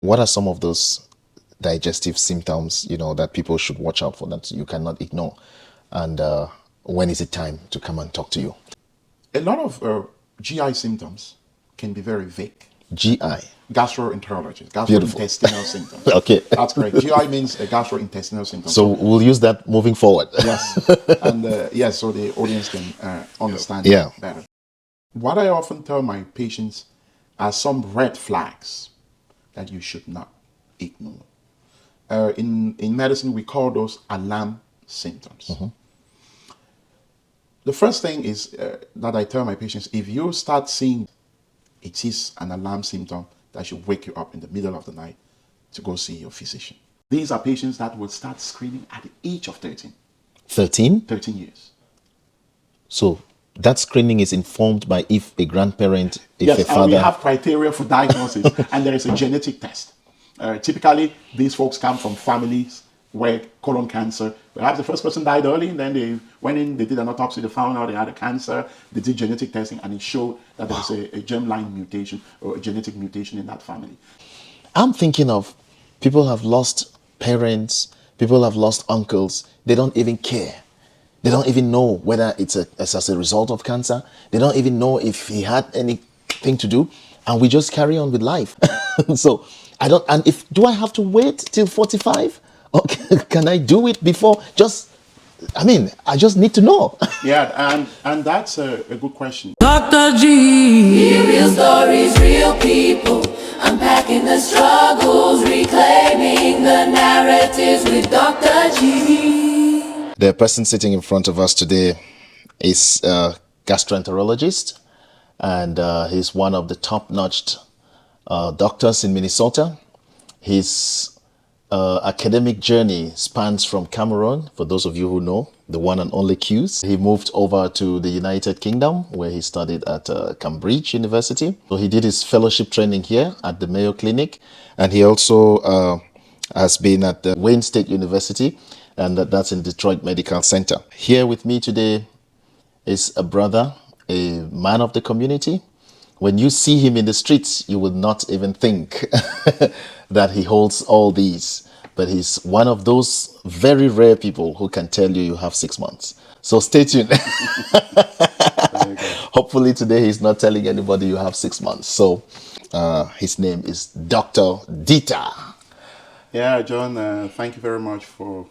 What are some of those digestive symptoms, that people should watch out for, that you cannot ignore? And when is it time to come and talk to you? A lot of GI symptoms can be very vague. GI. Gastroenterology, Beautiful. gastrointestinal symptoms. Okay. That's correct. GI means gastrointestinal symptoms. So we'll use that moving forward. Yes, and yes, so the audience can understand Yeah. it better. What I often tell my patients are some red flags that you should not ignore. In medicine, we call those alarm symptoms. The first thing is that I tell my patients, if you start seeing it is an alarm symptom that should wake you up in the middle of the night to go see your physician. These are patients that will start screening at the age of 13. 13? 13 years. So that screening is informed by if a grandparent, if Yes, a father... we have criteria for diagnosis, and there is a genetic test. Typically, these folks come from families where colon cancer, perhaps the first person died early, and then they went in, they did an autopsy, they found out they had a cancer, they did genetic testing, and it showed that there's a germline mutation or a genetic mutation in that family. I'm thinking of people have lost parents, people have lost uncles, they don't even care. They don't even know whether it's as a result of cancer. They don't even know if he had anything to do, and we just carry on with life. So do I have to wait till 45? Or can I do it before? I just need to know. Yeah, and that's a good question. Dr. G. Real stories, real people, unpacking the struggles, reclaiming the narratives with Dr. G. The person sitting in front of us today is a gastroenterologist, and he's one of the top-notch doctors in Minnesota. His academic journey spans from Cameroon, for those of you who know, the one and only Qs. He moved over to the United Kingdom, where he studied at Cambridge University. So he did his fellowship training here at the Mayo Clinic, and he also has been at the Wayne State University, and that's in Detroit Medical Center. Here with me today is a brother, a man of the community. When you see him in the streets, you will not even think that he holds all these. But he's one of those very rare people who can tell you have 6 months. So stay tuned. Hopefully today he's not telling anybody you have 6 months. So his name is Dr. Ditah. Yeah, John, thank you very much for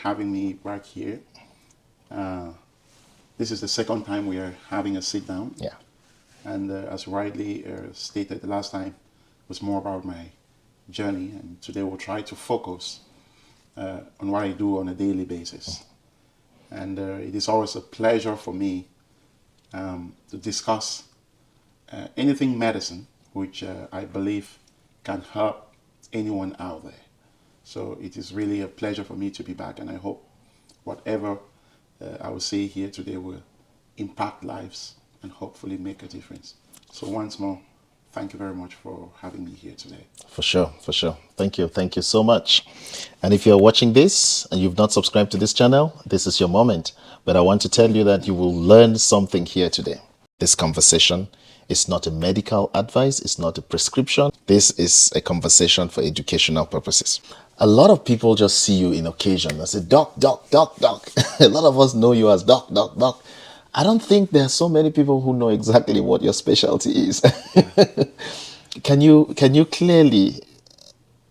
having me back here. This is the second time we are having a sit down. Yeah. And as rightly stated, the last time was more about my journey, and today we'll try to focus on what I do on a daily basis. And it is always a pleasure for me to discuss anything medicine, which I believe can help anyone out there. So it is really a pleasure for me to be back, and I hope whatever I will say here today will impact lives and hopefully make a difference. So once more, thank you very much for having me here today. For sure, for sure. Thank you so much. And if you're watching this and you've not subscribed to this channel, this is your moment. But I want to tell you that you will learn something here today. This conversation is not a medical advice, it's not a prescription. This is a conversation for educational purposes. A lot of people just see you in occasion and say, doc, doc, doc, doc. A lot of us know you as doc, doc, doc. I don't think there are so many people who know exactly what your specialty is. Can you clearly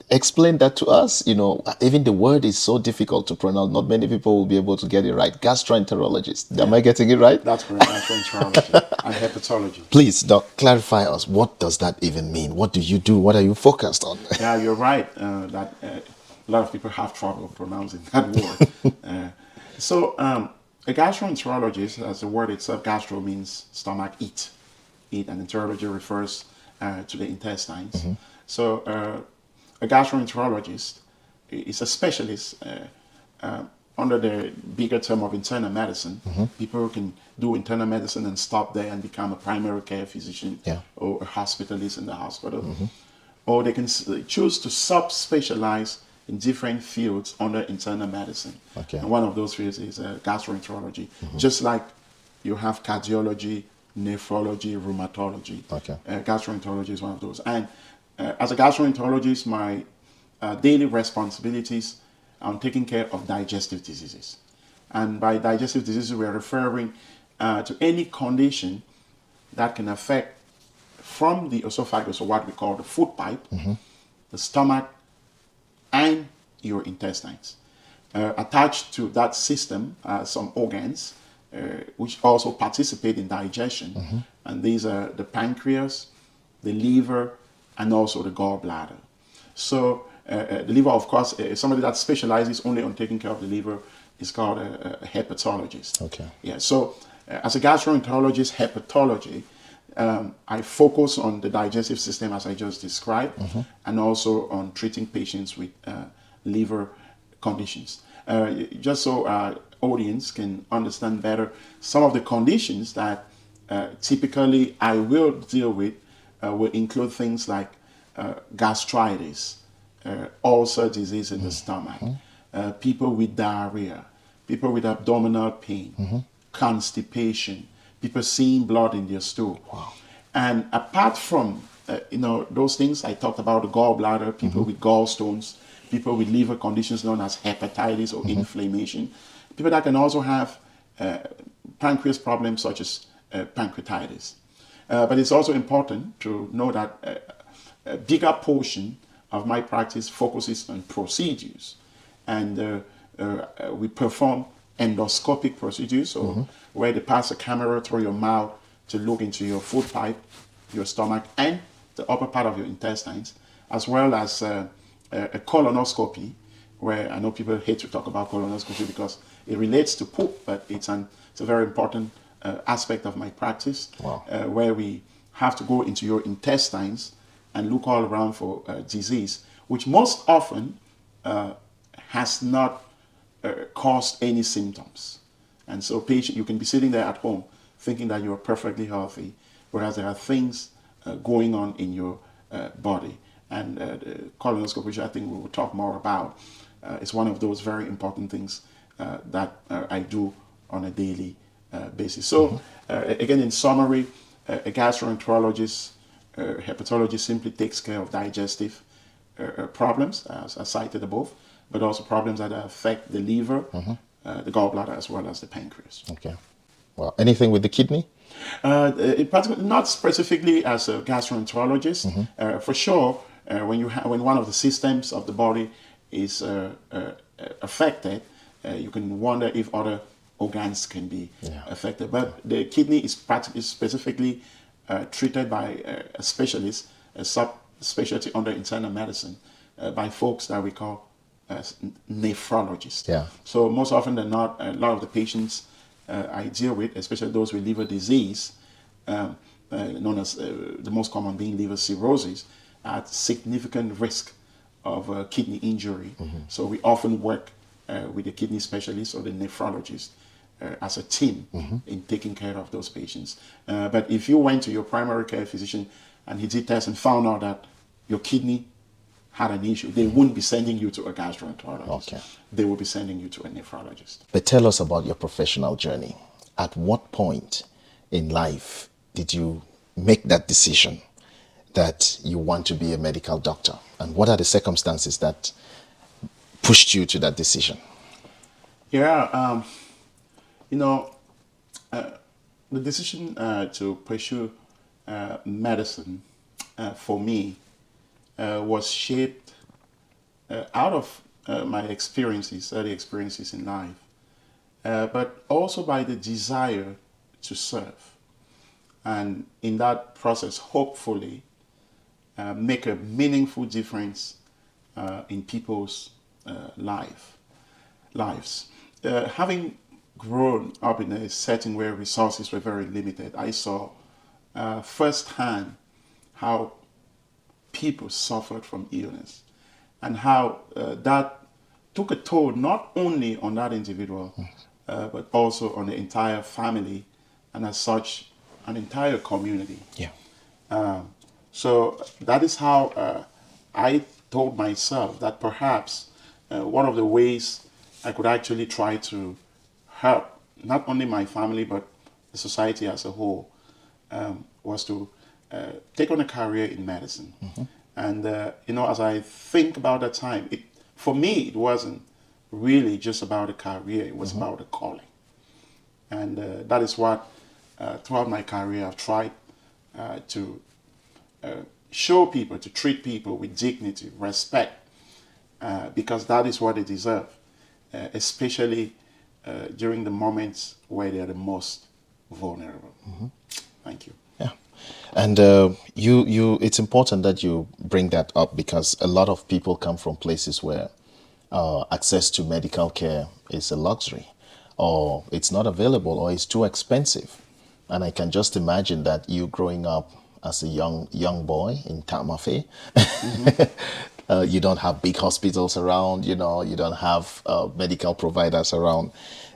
explain that to us? Even the word is so difficult to pronounce. Not many people will be able to get it right. Gastroenterologist. Am I getting it right? That's correct. Gastroenterology and hepatology. Please, Doc, clarify us. What does that even mean? What do you do? What are you focused on? Yeah, you're right. That a lot of people have trouble pronouncing that word. A gastroenterologist, as the word itself, gastro means stomach, eat, and enterology refers to the intestines. Mm-hmm. So a gastroenterologist is a specialist under the bigger term of internal medicine. Mm-hmm. People who can do internal medicine and stop there and become a primary care physician, yeah, or a hospitalist in the hospital. Mm-hmm. Or they can choose to subspecialize in different fields under internal medicine. Okay. And one of those fields is gastroenterology. Mm-hmm. Just like you have cardiology, nephrology, rheumatology. Okay. Gastroenterology is one of those. And as a gastroenterologist, my daily responsibilities are on taking care of digestive diseases. And by digestive diseases, we are referring to any condition that can affect from the esophagus, or what we call the food pipe, the stomach, and your intestines. Attached to that system are some organs which also participate in digestion, and these are the pancreas, the liver, and also the gallbladder. So the liver, of course, somebody that specializes only on taking care of the liver is called a hepatologist. Okay. Yeah. So as a gastroenterologist, hepatology, I focus on the digestive system as I just described, and also on treating patients with liver conditions. Just so our audience can understand better, some of the conditions that typically I will deal with will include things like gastritis, ulcer disease in the stomach, people with diarrhea, people with abdominal pain, constipation, people seeing blood in their stool. Wow. And apart from those things, I talked about the gallbladder, people with gallstones, people with liver conditions known as hepatitis or inflammation, people that can also have pancreas problems such as pancreatitis. But it's also important to know that a bigger portion of my practice focuses on procedures, and we perform endoscopic procedures, so where they pass a camera through your mouth to look into your food pipe, your stomach, and the upper part of your intestines, as well as a colonoscopy, where I know people hate to talk about colonoscopy because it relates to poop, but it's a very important aspect of my practice. Wow. Where we have to go into your intestines and look all around for disease, which most often has not caused any symptoms. And so you can be sitting there at home thinking that you're perfectly healthy, whereas there are things going on in your body. And the colonoscopy, which I think we will talk more about, is one of those very important things that I do on a daily basis. So again, in summary, a gastroenterologist, hepatologist simply takes care of digestive problems, as I cited above, but also problems that affect the liver, the gallbladder, as well as the pancreas. Okay. Well, anything with the kidney? Not specifically as a gastroenterologist. For sure, when one of the systems of the body is affected, you can wonder if other organs can be affected. But the kidney is specifically treated by a specialist, a subspecialty under internal medicine, by folks that we call nephrologists. Yeah. So most often than not, a lot of the patients I deal with, especially those with liver disease, known as the most common being liver cirrhosis, are at significant risk of kidney injury. So we often work with the kidney specialist or the nephrologist as a team in taking care of those patients. But if you went to your primary care physician and he did tests and found out that your kidney had an issue, they wouldn't be sending you to a gastroenterologist. Okay. They will be sending you to a nephrologist. But tell us about your professional journey. At what point in life did you make that decision that you want to be a medical doctor? And what are the circumstances that pushed you to that decision? Yeah, the decision to pursue medicine for me was shaped out of my experiences, early experiences in life, but also by the desire to serve. And in that process, hopefully, make a meaningful difference in people's lives. Having grown up in a setting where resources were very limited, I saw firsthand how people suffered from illness and how that took a toll not only on that individual, but also on the entire family, and as such, an entire community. Yeah. So that is how I told myself that perhaps one of the ways I could actually try to help not only my family but the society as a whole was to take on a career in medicine. And, as I think about that time, for me, it wasn't really just about a career, it was about a calling. And that is what, throughout my career, I've tried to show people, to treat people with dignity, respect, because that is what they deserve, especially during the moments where they are the most vulnerable. Thank you. Yeah. And it's important that you bring that up, because a lot of people come from places where access to medical care is a luxury, or it's not available, or it's too expensive. And I can just imagine that you growing up as a young boy in Tamafe, you don't have big hospitals around, you don't have medical providers around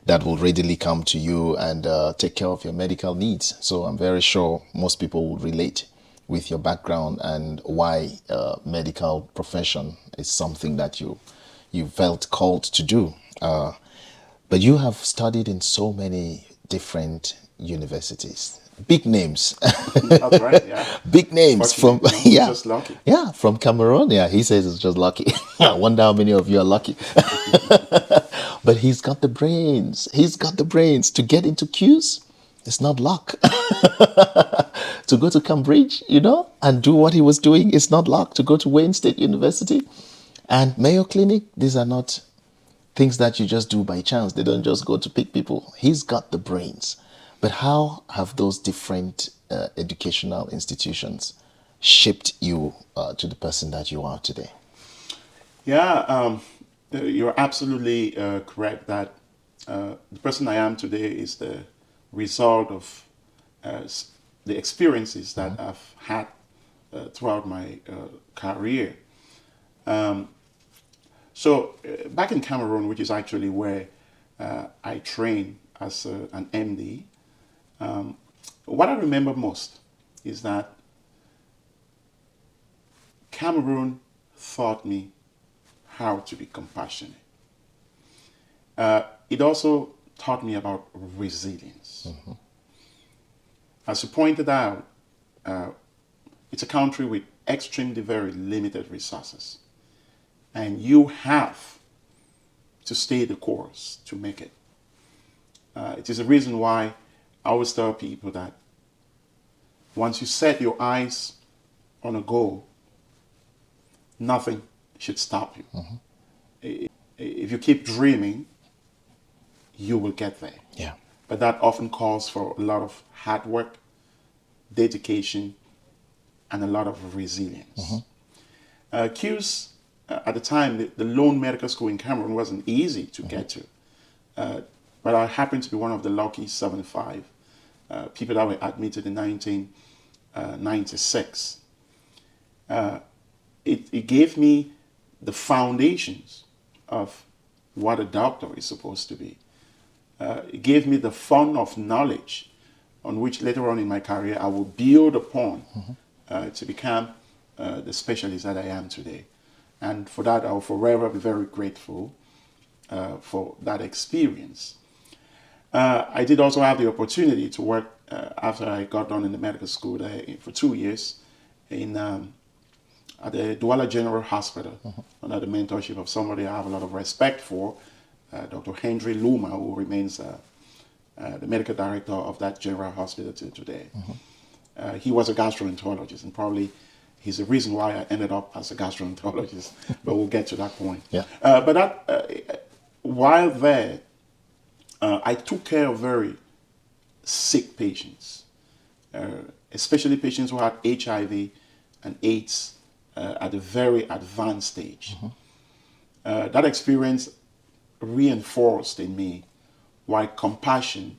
that will readily come to you and take care of your medical needs. So I'm very sure most people will relate with your background and why medical profession is something that you felt called to do. But you have studied in so many different universities. Big names. That's right, yeah. Big names from yeah. Just lucky. Yeah, from Cameroon. Yeah, he says it's just lucky. I wonder how many of you are lucky. But he's got the brains. He's got the brains to get into queues. It's not luck. To go to Cambridge, and do what he was doing, it's not luck. To go to Wayne State University and Mayo Clinic, these are not things that you just do by chance. They don't just go to pick people. He's got the brains. But how have those different educational institutions shaped you to the person that you are today? Yeah, you're absolutely correct that the person I am today is the result of the experiences that I've had throughout my career. So back in Cameroon, which is actually where I trained as an MD, what I remember most is that Cameroon taught me how to be compassionate. It also taught me about resilience. As you pointed out, it's a country with extremely very limited resources. And you have to stay the course to make it. It is a reason why I always tell people that once you set your eyes on a goal, nothing should stop you. If you keep dreaming, you will get there. Yeah. But that often calls for a lot of hard work, dedication, and a lot of resilience. Q's, at the time, the lone medical school in Cameroon wasn't easy to get to. But I happened to be one of the lucky 75 people that were admitted in 1996. It gave me the foundations of what a doctor is supposed to be. It gave me the fund of knowledge on which later on in my career I will build upon to become the specialist that I am today. And for that, I will forever be very grateful for that experience. I did also have the opportunity to work after I got done in the medical school there for 2 years at the Douala General Hospital under the mentorship of somebody I have a lot of respect for, Dr. Henry Luma, who remains the medical director of that general hospital till today. He was a gastroenterologist, and probably he's the reason why I ended up as a gastroenterologist, but we'll get to that point. Yeah. While there, I took care of very sick patients, especially patients who had HIV and AIDS at a very advanced stage. That experience reinforced in me why compassion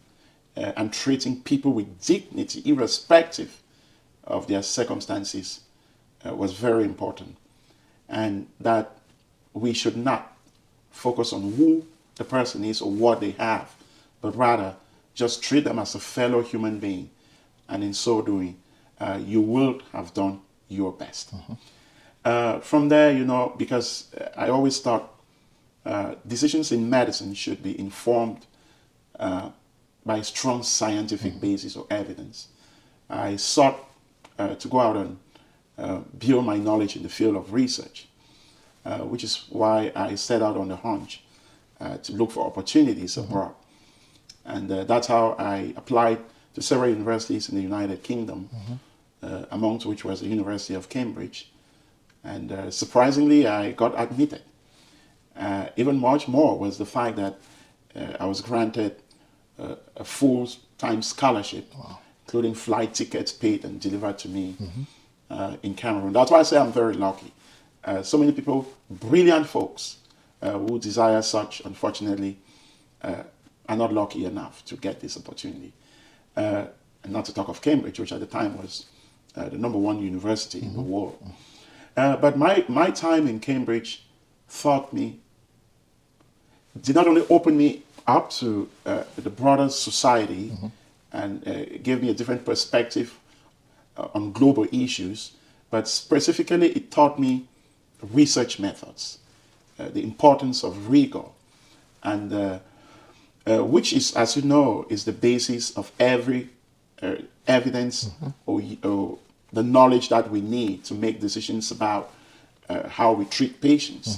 and treating people with dignity, irrespective of their circumstances, was very important. And that we should not focus on who the person is or what they have, but rather just treat them as a fellow human being. And in so doing, you will have done your best. From there, because I always thought decisions in medicine should be informed by a strong scientific basis or evidence. I sought to go out and build my knowledge in the field of research, which is why I set out on the hunch to look for opportunities abroad. And that's how I applied to several universities in the United Kingdom, amongst which was the University of Cambridge. And surprisingly, I got admitted. Even much more was the fact that I was granted a full-time scholarship, including flight tickets paid and delivered to me in Cameroon. That's why I say I'm very lucky. So many people, brilliant folks, who desire such, unfortunately, are not lucky enough to get this opportunity. And not to talk of Cambridge, which at the time was the #1 university in the world. But my time in Cambridge did not only open me up to the broader society and gave me a different perspective on global issues, but specifically it taught me research methods, the importance of rigor, and which is, as you know, is the basis of every evidence or the knowledge that we need to make decisions about how we treat patients.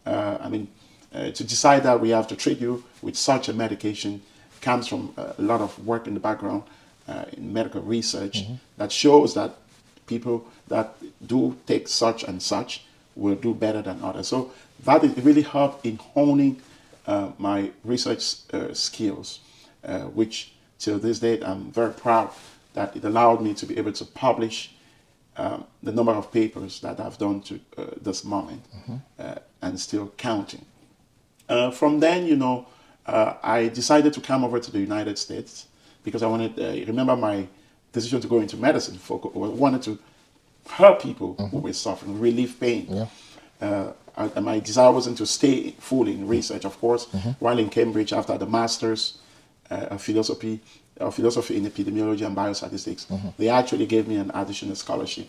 To decide that we have to treat you with such a medication comes from a lot of work in the background in medical research that shows that people that do take such and such will do better than others. So that really helped in honing my research skills, which till this date I'm very proud that it allowed me to be able to publish the number of papers that I've done to this moment, and still counting. From then, I decided to come over to the United States because I wanted, remember my decision to go into medicine, I wanted to help people who were suffering, relieve pain. And my desire wasn't to stay fully in research, of course. While in Cambridge, after the master's of philosophy in epidemiology and biostatistics, they actually gave me an additional scholarship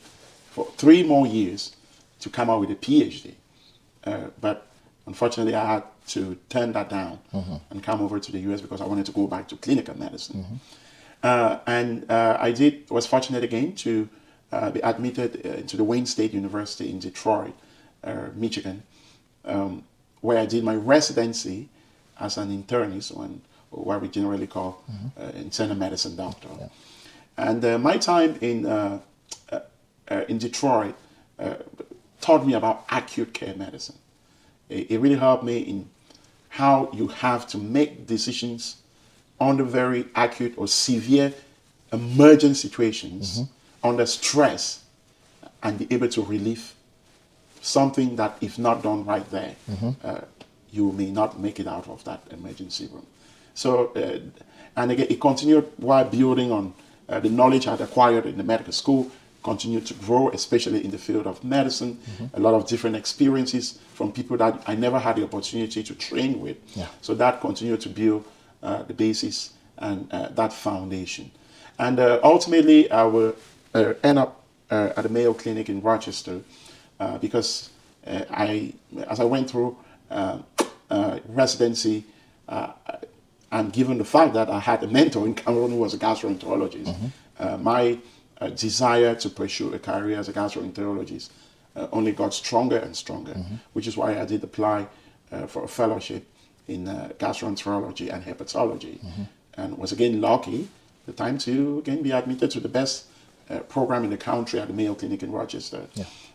for 3 more years to come out with a PhD. But unfortunately, I had to turn that down and come over to the US because I wanted to go back to clinical medicine. And I was fortunate again to be admitted into the Wayne State University in Detroit, Michigan, where I did my residency as an internist, or what we generally call internal medicine doctor. And my time in Detroit taught me about acute care medicine. It really helped me in how you have to make decisions under very acute or severe emergent situations, under stress, and be able to relieve something that, if not done right there, you may not make it out of that emergency room. So, and again, it continued while building on the knowledge I'd acquired in the medical school, continued to grow, especially in the field of medicine. A lot of different experiences from people that I never had the opportunity to train with. So that continued to build the basis and that foundation. And ultimately, I will end up at the Mayo Clinic in Rochester because as I went through residency, and given the fact that I had a mentor in Cameroon who was a gastroenterologist, my desire to pursue a career as a gastroenterologist only got stronger and stronger, which is why I did apply for a fellowship in gastroenterology and hepatology, and was again lucky the time to again be admitted to the best program in the country at the Mayo Clinic in Rochester,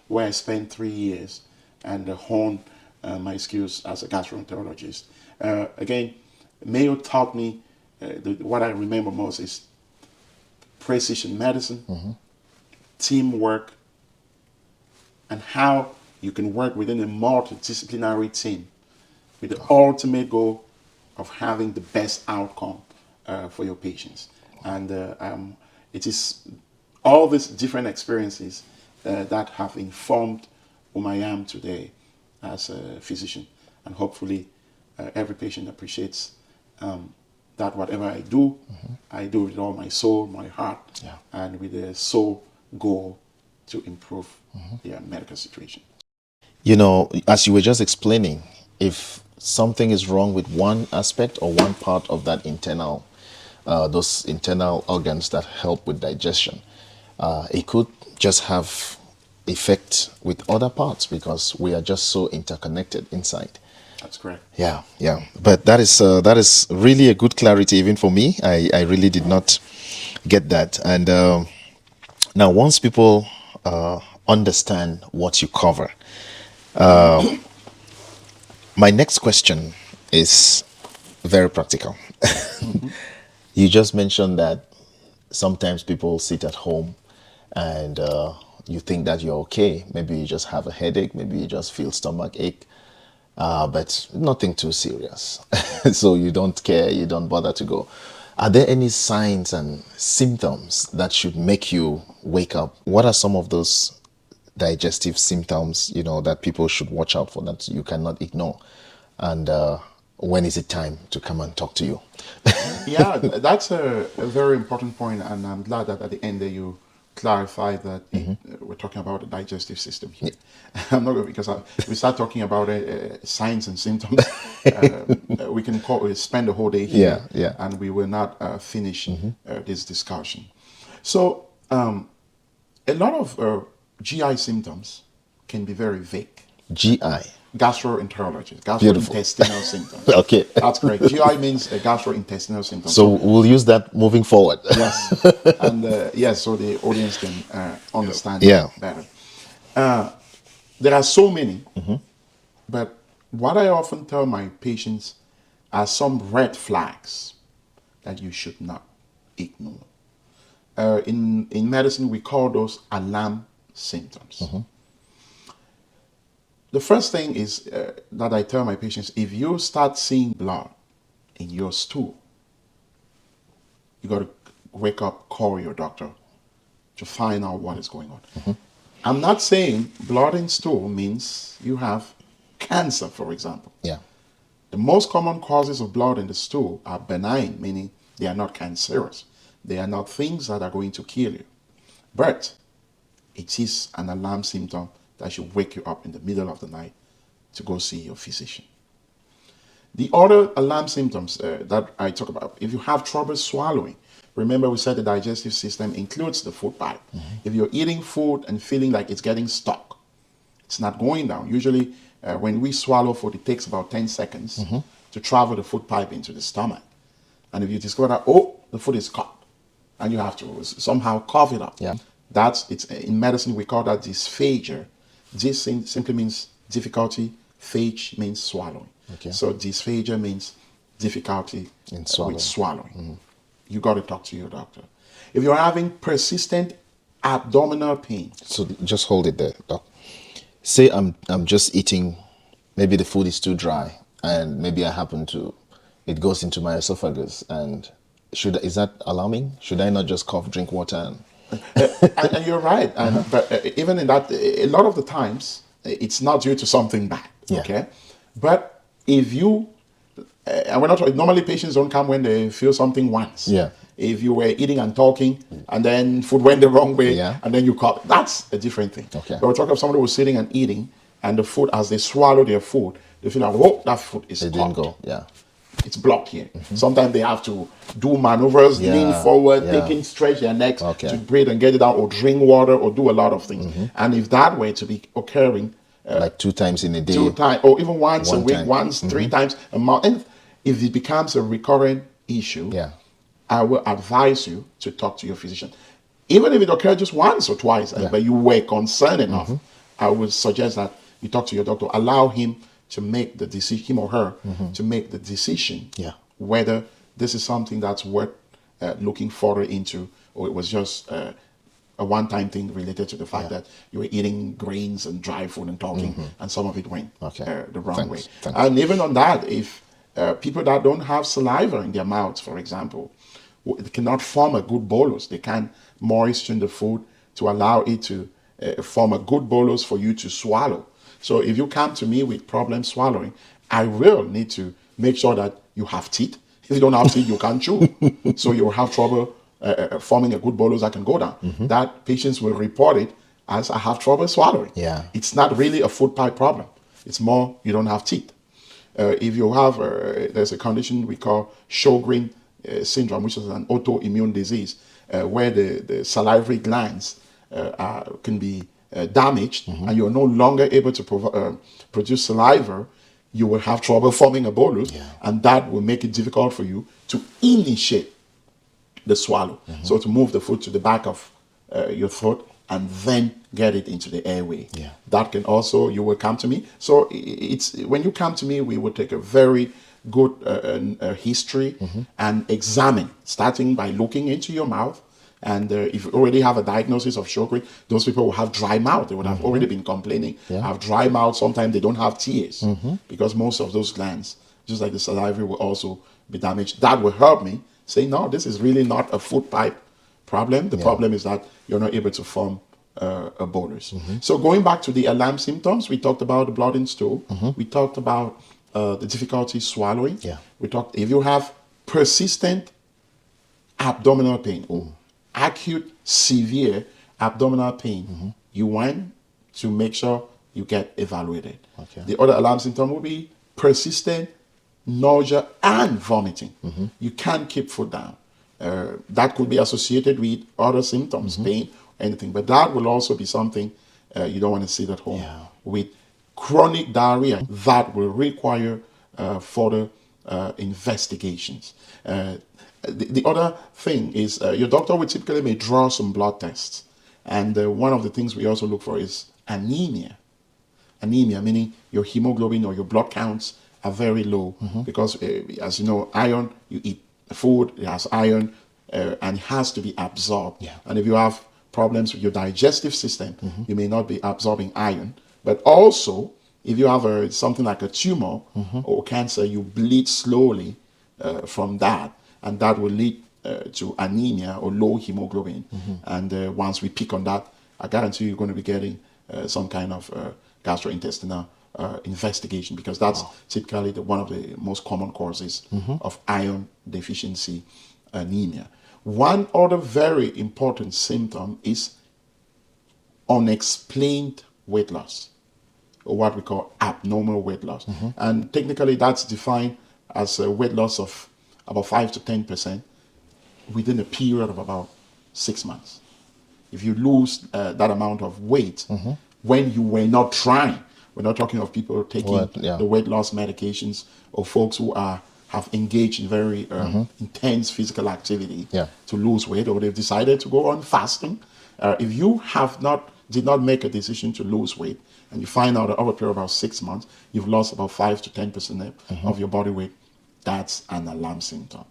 where I spent 3 years and honed my skills as a gastroenterologist. Again, Mayo taught me what I remember most is precision medicine, teamwork, and how you can work within a multidisciplinary team with the ultimate goal of having the best outcome for your patients. And it is all these different experiences that have informed whom I am today as a physician. And hopefully every patient appreciates that whatever I do with all my soul, my heart, and with the sole goal to improve their medical situation. As you were just explaining, if something is wrong with one aspect or one part of that internal, those internal organs that help with digestion, it could just have effect with other parts because we are just so interconnected inside. That's correct. Yeah, yeah. But that is really a good clarity even for me. I really did not get that. And now, once people understand what you cover, my next question is very practical. You just mentioned that sometimes people sit at home and you think that you're okay. Maybe you just have a headache. Maybe you just feel stomach ache. But nothing too serious. So you don't care, you don't bother to go. Are there any signs and symptoms that should make you wake up? What are some of those digestive symptoms, that people should watch out for that you cannot ignore? And when is it time to come and talk to you? Yeah, that's a very important point, and I'm glad that at the end there you clarify that we're talking about the digestive system here. I'm not going because we start talking about signs and symptoms. We can spend the whole day here, and we will not finish this discussion. So, a lot of GI symptoms can be very vague. GI. Gastroenterology, Beautiful. gastrointestinal symptoms. Okay. That's correct. GI means gastrointestinal symptoms. So we'll use that moving forward. Yes. And yes, so the audience can understand better. There are so many, but what I often tell my patients are some red flags that you should not ignore. In medicine, we call those alarm symptoms. The first thing is that I tell my patients, if you start seeing blood in your stool, you got to wake up, call your doctor to find out what is going on. I'm not saying blood in stool means you have cancer, for example. Yeah. The most common causes of blood in the stool are benign, meaning they are not cancerous. They are not things that are going to kill you. But it is an alarm symptom that should wake you up in the middle of the night to go see your physician. The other alarm symptoms that I talk about, if you have trouble swallowing, remember we said the digestive system includes the food pipe. If you're eating food and feeling like it's getting stuck, it's not going down. Usually when we swallow food, it takes about 10 seconds to travel the food pipe into the stomach. And if you discover that, the food is caught, and you have to somehow cough it up. Yeah. It's in medicine, we call that dysphagia. This simply means difficulty. Phage means swallowing. Okay. So dysphagia means difficulty with swallowing. You got to talk to your doctor. If you're having persistent abdominal pain. So just hold it there, doc. Say I'm just eating, maybe the food is too dry, and maybe it goes into my esophagus, and is that alarming? Should I not just cough, drink water, and you're right. But even in that, a lot of the times, it's not due to something bad. Yeah. Okay. But if you, and we're not, normally patients don't come when they feel something once. Yeah. If you were eating and talking, and then food went the wrong way, and then you cough, that's a different thing. Okay. But we're talking about somebody who's sitting and eating, and the food, as they swallow their food, they feel like, whoa, that food is it caught. didn't go? Yeah. It's blocked here. Sometimes they have to do maneuvers, lean forward, stretch their necks to breathe and get it out, or drink water, or do a lot of things. And if that were to be occurring, like 2 times in a day, 2 times, or even once a week, time. once 3 times a month, and if it becomes a recurrent issue, I will advise you to talk to your physician. Even if it occurred just once or twice, but you were concerned enough, I would suggest that you talk to your doctor. Allow him to make the decision, him or her, to make the decision whether this is something that's worth looking further into, or it was just a one-time thing related to the fact that you were eating grains and dry food and talking, and some of it went the wrong way. Thanks. And even on that, if people that don't have saliva in their mouths, for example, they cannot form a good bolus. They can't moisten the food to allow it to form a good bolus for you to swallow. So if you come to me with problem swallowing, I will need to make sure that you have teeth. If you don't have teeth, you can't chew. So you'll have trouble forming a good bolus that can go down. That patients will report it as I have trouble swallowing. Yeah. It's not really a food pipe problem. It's more you don't have teeth. If you have, there's a condition we call Sjogren syndrome, which is an autoimmune disease, where the salivary glands can be damaged and you're no longer able to produce saliva, you will have trouble forming a bolus, and that will make it difficult for you to initiate the swallow. So to move the food to the back of your throat and then get it into the airway. That can also, you will come to me. So it's when you come to me, we will take a very good history and examine, starting by looking into your mouth. And if you already have a diagnosis of shock weight, those people will have dry mouth. They would have already been complaining. Have dry mouth. Sometimes they don't have tears because most of those glands, just like the saliva, will also be damaged. That will help me say, no, this is really not a food pipe problem. The problem is that you're not able to form a bolus. So going back to the alarm symptoms, we talked about the blood in stool. We talked about the difficulty swallowing. We talked, if you have persistent abdominal pain or acute severe abdominal pain, you want to make sure you get evaluated. The other alarm symptom will be persistent nausea and vomiting. You can't keep food down. That could be associated with other symptoms, pain, anything, but that will also be something you don't want to sit at home with. Chronic diarrhea, that will require further investigations. The other thing is your doctor will typically may draw some blood tests, and one of the things we also look for is anemia. Anemia meaning your hemoglobin or your blood counts are very low because as you know, iron, you eat food, it has iron and it has to be absorbed. And if you have problems with your digestive system, you may not be absorbing iron. But also, if you have something like a tumor or cancer, you bleed slowly from that, and that will lead to anemia or low hemoglobin. And once we pick on that, I guarantee you're going to be getting some kind of gastrointestinal investigation, because that's typically one of the most common causes of iron deficiency anemia. One other very important symptom is unexplained weight loss, or what we call abnormal weight loss. And technically that's defined as a weight loss of about 5 to 10% within a period of about 6 months. If you lose that amount of weight when you were not trying, we're not talking of people taking the weight loss medications or folks who have engaged in very intense physical activity to lose weight, or they've decided to go on fasting. If you did not make a decision to lose weight, and you find out that over a period of about 6 months, you've lost about 5 to 10% of your body weight, that's an alarm symptom.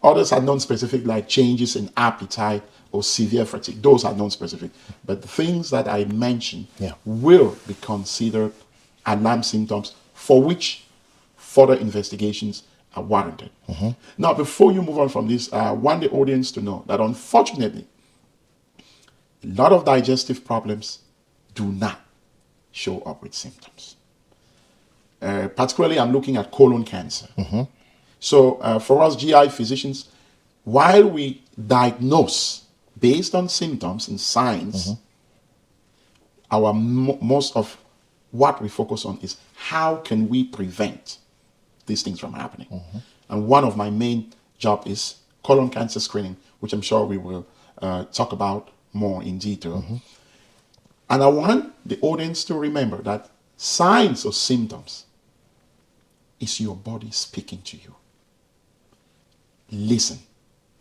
Others are non-specific, like changes in appetite or severe fatigue. Those are non-specific. But the things that I mentioned will be considered alarm symptoms for which further investigations are warranted. Now, before you move on from this, I want the audience to know that unfortunately, a lot of digestive problems do not show up with symptoms. Particularly, I'm looking at colon cancer. So for us GI physicians, while we diagnose based on symptoms and signs, our most of what we focus on is how can we prevent these things from happening. And one of my main job is colon cancer screening, which I'm sure we will talk about more in detail. And I want the audience to remember that signs or symptoms is your body speaking to you. Listen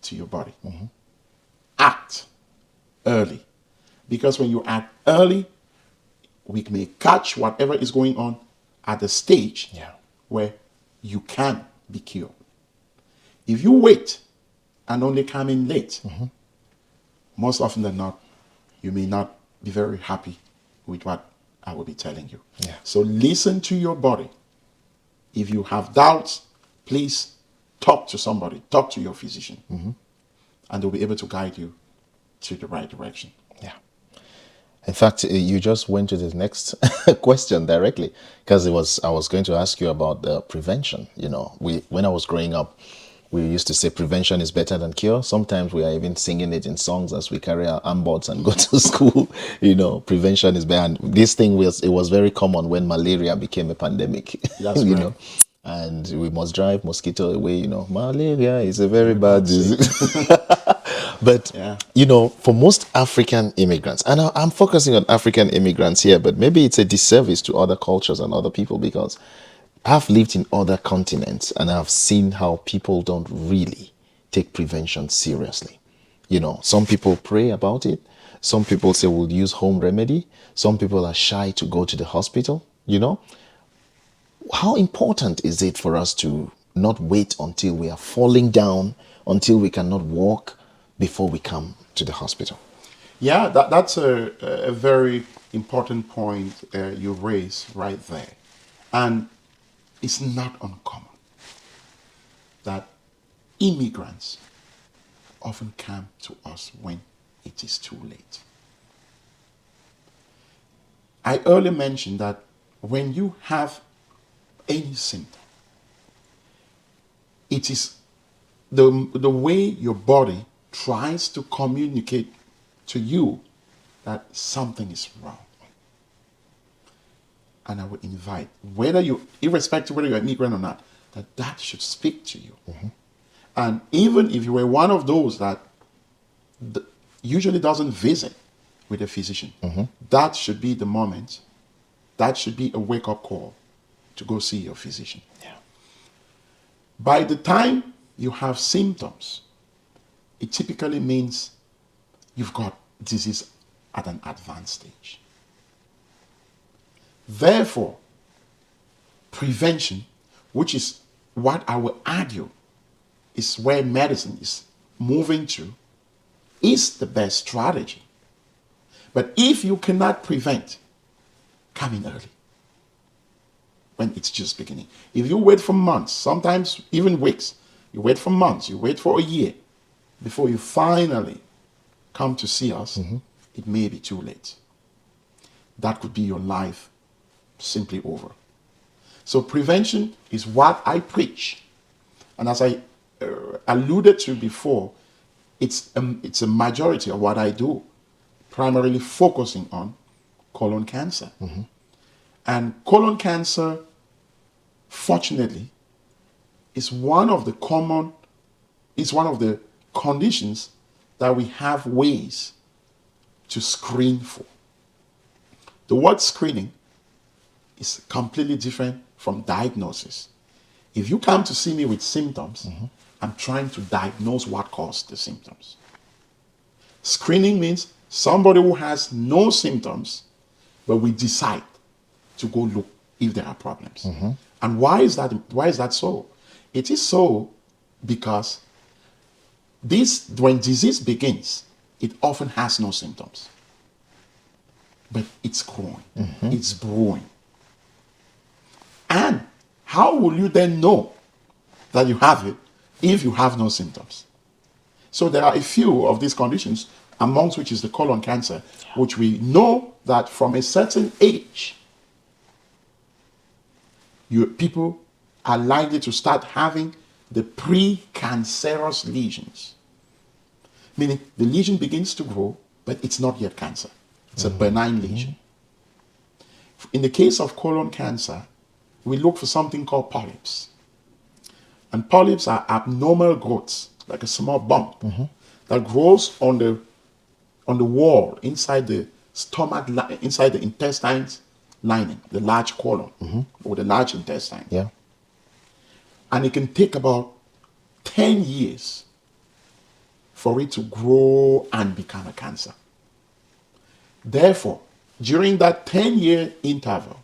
to your body. Act early. Because when you act early, we may catch whatever is going on at the stage where you can be cured. If you wait and only come in late, most often than not, you may not be very happy with what I will be telling you. So listen to your body. If you have doubts, please talk to somebody, talk to your physician, and they'll be able to guide you to the right direction. In fact, you just went to the next question directly, because I was going to ask you about the prevention. You know, when I was growing up, we used to say prevention is better than cure. Sometimes we are even singing it in songs as we carry our armboards and go to school. You know, prevention is better. And this thing was very common when malaria became a pandemic. That's you right. know, and we must drive mosquito away. You know, malaria is a very bad disease. But, Yeah. for most African immigrants, and I'm focusing on African immigrants here, but maybe it's a disservice to other cultures and other people because I've lived in other continents and I've seen how people don't really take prevention seriously. Some people pray about it. Some people say we'll use home remedy. Some people are shy to go to the hospital. How important is it for us to not wait until we are falling down, until we cannot walk before we come to the hospital? Yeah, that's a very important point you raise right there. And it's not uncommon that immigrants often come to us when it is too late. I earlier mentioned that when you have any symptom, it is the way your body tries to communicate to you that something is wrong. And I would invite, irrespective whether you're an immigrant or not, that should speak to you. And even if you were one of those that usually doesn't visit with a physician, that should be the moment, that should be a wake-up call to go see your physician. Yeah. By the time you have symptoms, it typically means you've got disease at an advanced stage. Therefore, prevention, which is what I will argue is where medicine is moving to, is the best strategy. But if you cannot prevent, come in early when it's just beginning. If you wait for months, sometimes even weeks, you wait for months, you wait for a year before you finally come to see us, it may be too late. That could be your life simply over. So prevention is what I preach. And as I alluded to before, it's a majority of what I do, primarily focusing on colon cancer. And colon cancer, fortunately, is one of the conditions that we have ways to screen for. The word screening is completely different from diagnosis. If you come to see me with symptoms, I'm trying to diagnose what caused the symptoms. Screening means somebody who has no symptoms, but we decide to go look if there are problems. And why is that so? It is so because when disease begins, it often has no symptoms. But it's growing, it's brewing. And how will you then know that you have it if you have no symptoms? So there are a few of these conditions, amongst which is the colon cancer, which we know that from a certain age, people are likely to start having the precancerous lesions. Meaning the lesion begins to grow, but it's not yet cancer. It's a benign lesion. In the case of colon cancer, we look for something called polyps. And polyps are abnormal growths, like a small bump, that grows on the wall inside the stomach, inside the intestines lining, the large colon, or the large intestine. Yeah. And it can take about 10 years for it to grow and become a cancer. Therefore, during that 10-year interval,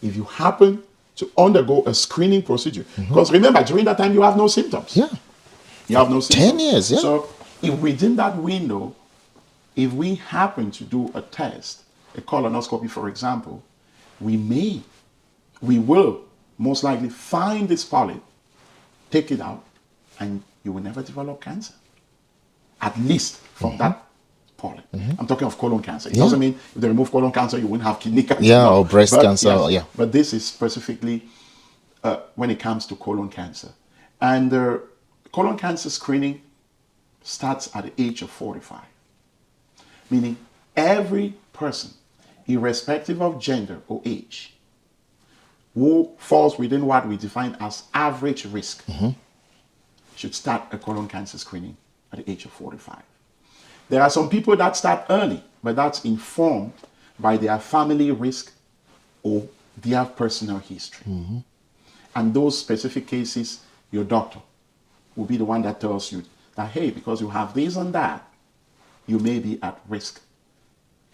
if you happen to undergo a screening procedure, because remember, during that time, you have no symptoms. Yeah. You have no symptoms. 10 years, yeah. So if within that window, if we happen to do a test, a colonoscopy, for example, we will most likely find this polyp, take it out, and you will never develop cancer. At least from that polyp. I'm talking of colon cancer. It doesn't mean if they remove colon cancer, you won't have kidney cancer. Yeah, or breast cancer. Yes, yeah. But this is specifically when it comes to colon cancer. And colon cancer screening starts at the age of 45. Meaning every person, irrespective of gender or age, who falls within what we define as average risk, should start a colon cancer screening at the age of 45. There are some people that start early, but that's informed by their family risk or their personal history. And those specific cases, your doctor will be the one that tells you that, hey, because you have this and that, you may be at risk,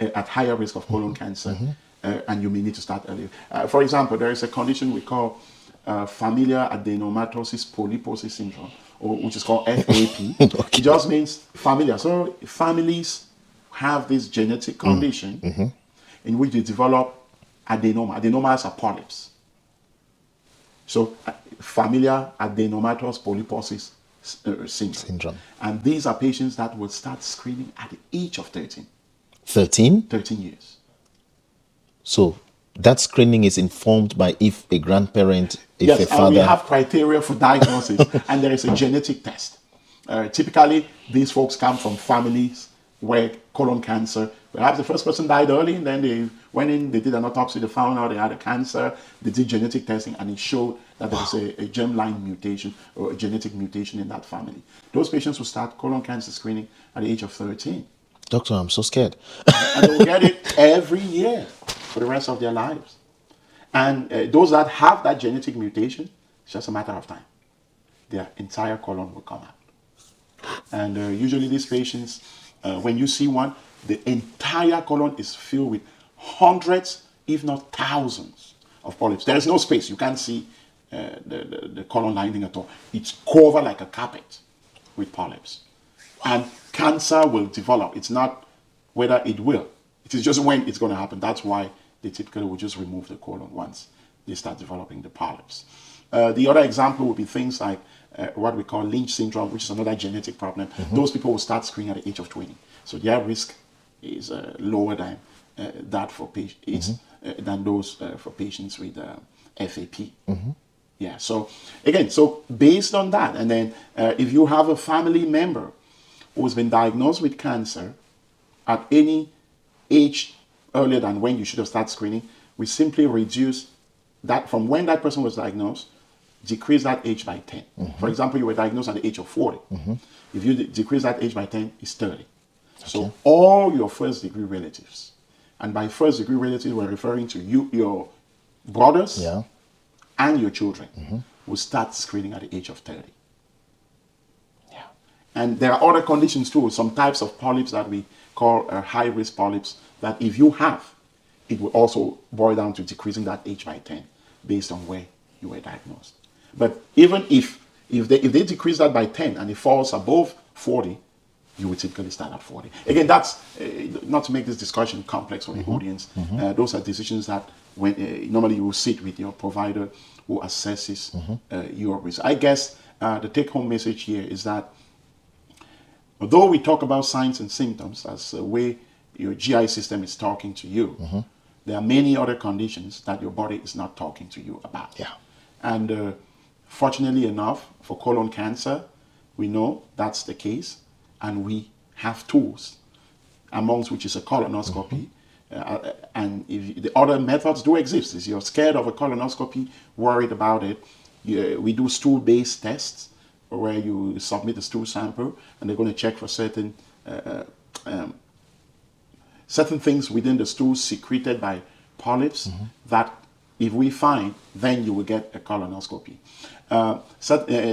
at higher risk of colon cancer, and you may need to start earlier. For example, there is a condition we call familial adenomatosis polyposis syndrome, or which is called FAP. Okay. It just means familiar. So families have this genetic condition in which they develop adenoma. Adenomas are polyps. So familiar adenomatous polyposis syndrome. And these are patients that will start screening at the age of 13. 13? 13 years. So that screening is informed by if a grandparent, if Yes, a and father... we have criteria for diagnosis, and there is a genetic test. Typically, these folks come from families where colon cancer, perhaps the first person died early, and then they went in, they did an autopsy, they found out they had a cancer, they did genetic testing, and it showed that there was a germline mutation or a genetic mutation in that family. Those patients will start colon cancer screening at the age of 13. Doctor, I'm so scared. And they'll get it every year for the rest of their lives. And those that have that genetic mutation, it's just a matter of time. Their entire colon will come out. And usually these patients, when you see one, the entire colon is filled with hundreds, if not thousands, of polyps. There is no space. You can't see the colon lining at all. It's covered like a carpet with polyps. And cancer will develop. It's not whether it will. It is just when it's going to happen. That's why they typically will just remove the colon once they start developing the polyps. The other example would be things like what we call Lynch syndrome, which is another genetic problem. Those people will start screening at the age of 20. So their risk is lower than that for patients than those for patients with FAP. Yeah. So again, so based on that, and then if you have a family member who's been diagnosed with cancer at any age earlier than when you should have started screening, we simply reduce that from when that person was diagnosed, decrease that age by 10. For example, you were diagnosed at the age of 40. If you decrease that age by 10, it's 30. Okay. So all your first degree relatives, and by first degree relatives, we're referring to you, your brothers and your children, will start screening at the age of 30. And there are other conditions too, some types of polyps that we call high-risk polyps, that if you have, it will also boil down to decreasing that age by 10 based on where you were diagnosed. But even if they decrease that by 10 and it falls above 40, you would typically start at 40. Again, that's not to make this discussion complex for the audience. Those are decisions that when normally you will sit with your provider who assesses your risk. I guess the take-home message here is that although we talk about signs and symptoms as a way your GI system is talking to you, there are many other conditions that your body is not talking to you about. And fortunately enough, for colon cancer, we know that's the case, and we have tools, amongst which is a colonoscopy. And if the other methods do exist. If you're scared of a colonoscopy, worried about it, we do stool-based tests, where you submit a stool sample and they're going to check for certain things within the stool secreted by polyps that if we find, then you will get a colonoscopy.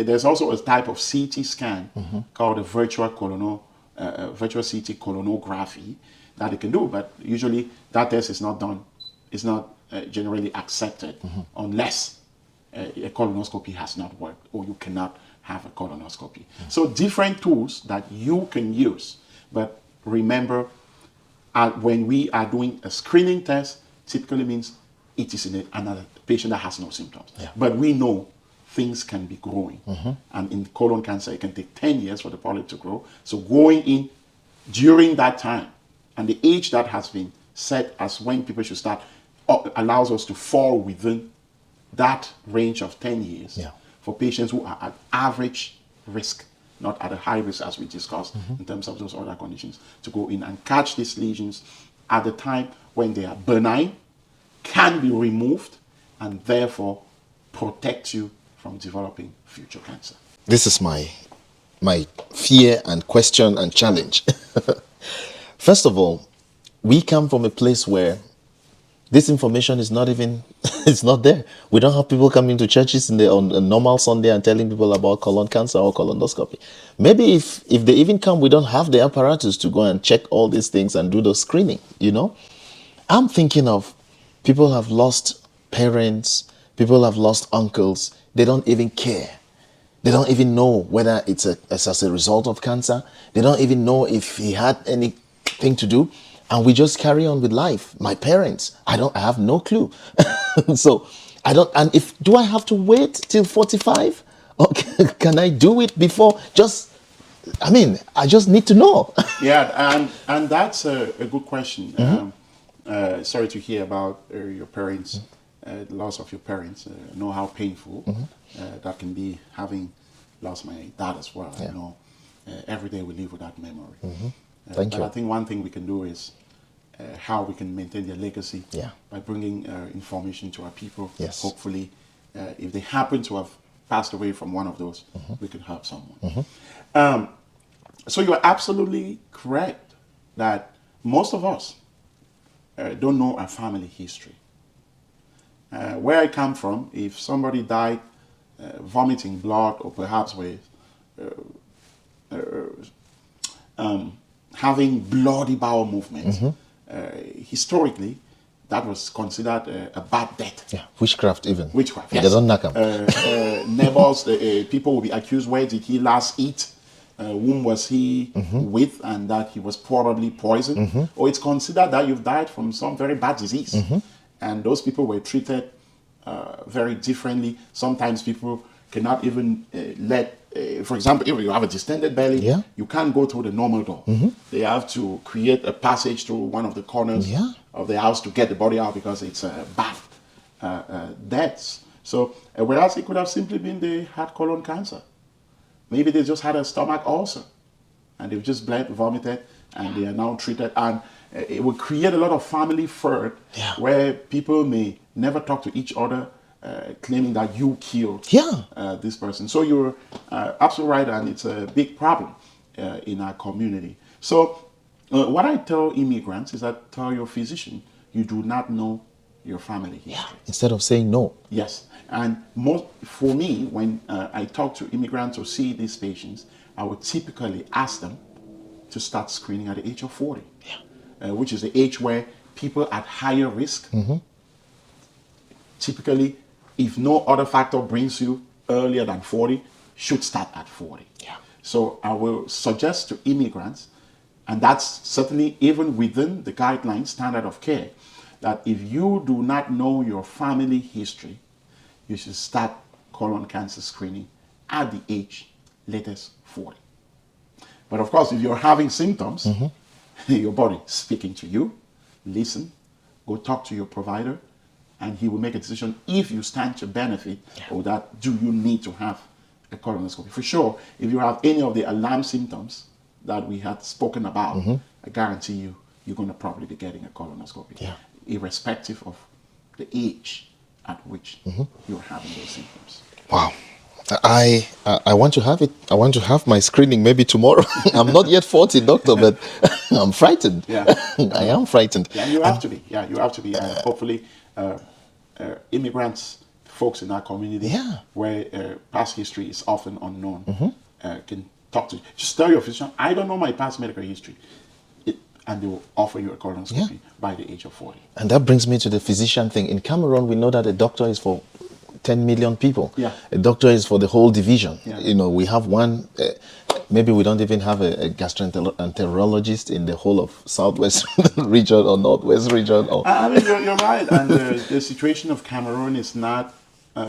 There's also a type of CT scan called a virtual CT colonography that it can do, but usually that test is not done, it's not generally accepted unless a colonoscopy has not worked or you cannot have a colonoscopy. So different tools that you can use, but remember, when we are doing a screening test, typically means it is in another patient that has no symptoms. But we know things can be growing. And in colon cancer, it can take 10 years for the polyp to grow. So going in during that time, and the age that has been set as when people should start, allows us to fall within that range of 10 years for patients who are at average risk, not at a high risk as we discussed in terms of those other conditions, to go in and catch these lesions at the time when they are benign, can be removed, and therefore protect you from developing future cancer. This is my fear and question and challenge. First of all, we come from a place where this information is not even, it's not there. We don't have people coming to churches on a normal Sunday and telling people about colon cancer or colonoscopy. Maybe if they even come, we don't have the apparatus to go and check all these things and do the screening, you know? I'm thinking of people have lost parents, people have lost uncles. They don't even care. They don't even know whether it's as a result of cancer. They don't even know if he had anything to do. And we just carry on with life. My parents, I have no clue. So I don't, and do I have to wait till 45? Or can I do it before? I just need to know. Yeah, and that's a good question. Sorry to hear about your parents, the loss of your parents. I know how painful that can be, having lost my dad as well. Yeah. You know, every day we live with that memory. Thank But you. I think one thing we can do is how we can maintain their legacy, Yeah. by bringing information to our people. Yes. Hopefully, if they happen to have passed away from one of those, we can help someone. So you're absolutely correct that most of us don't know our family history. Where I come from, if somebody died vomiting blood, or perhaps with having bloody bowel movements, historically, that was considered a bad death. Yeah, witchcraft even. Witchcraft, It yes. doesn't knock 'em. Neighbors, people will be accused, where did he last eat? Whom was he with? And that he was probably poisoned. Or it's considered that you've died from some very bad disease. And those people were treated very differently. Sometimes people cannot even for example, if you have a distended belly, Yeah. you can't go through the normal door. They have to create a passage through one of the corners Yeah. of the house to get the body out, because it's bad deaths. So, whereas it could have simply been they had colon cancer. Maybe they just had a stomach ulcer and they've just bled, vomited, and they are now treated. And it will create a lot of family feud, Yeah. where people may never talk to each other, claiming that you killed Yeah. this person. So you're absolutely right, and it's a big problem in our community. So what I tell immigrants is that tell your physician you do not know your family history. Instead of saying no. Yes, and for me, when I talk to immigrants or see these patients, I would typically ask them to start screening at the age of 40, which is the age where people at higher risk, typically, if no other factor brings you earlier than 40, should start at 40. Yeah. So I will suggest to immigrants, and that's certainly even within the guidelines, standard of care, that if you do not know your family history, you should start colon cancer screening at the age latest 40. But of course, if you're having symptoms, your body speaking to you, listen, go talk to your provider, and he will make a decision if you stand to benefit, or that do you need to have a colonoscopy. For sure, if you have any of the alarm symptoms that we had spoken about, I guarantee you, you're going to probably be getting a colonoscopy, irrespective of the age at which you're having those symptoms. Wow. I want to have it. I want to have my screening maybe tomorrow. I'm not yet 40, doctor, but I'm frightened. Yeah. I am frightened. Yeah, you have to be. Yeah, you have to be. And hopefully, immigrants, folks in our community, where past history is often unknown, can talk to you. Just tell your physician, I don't know my past medical history. And they will offer you a colonoscopy by the age of 40. And that brings me to the physician thing. In Cameroon, we know that a doctor is for 10 million people. Yeah. A doctor is for the whole division. Yeah. You know, we have one, maybe we don't even have a gastroenterologist in the whole of Southwest region or Northwest region. Or I mean, you're right. And the situation of Cameroon is not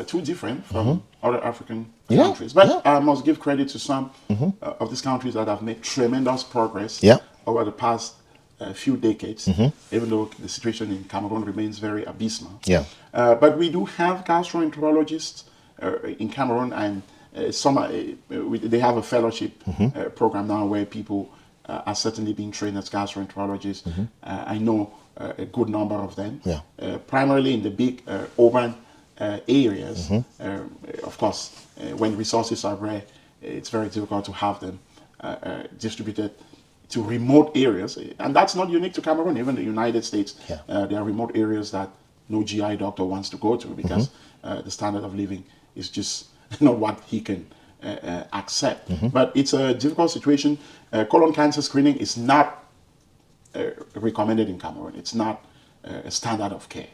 too different from other African countries. But I must give credit to some of these countries that have made tremendous progress over the past few decades, even though the situation in Cameroon remains very abysmal. Yeah. But we do have gastroenterologists in Cameroon, and they have a fellowship program now where people are certainly being trained as gastroenterologists. I know a good number of them, primarily in the big urban areas. Of course, when resources are rare, it's very difficult to have them distributed to remote areas, and that's not unique to Cameroon, even the United States. Yeah. There are remote areas that no GI doctor wants to go to because the standard of living is just not what he can accept. But it's a difficult situation. Colon cancer screening is not recommended in Cameroon. It's not a standard of care.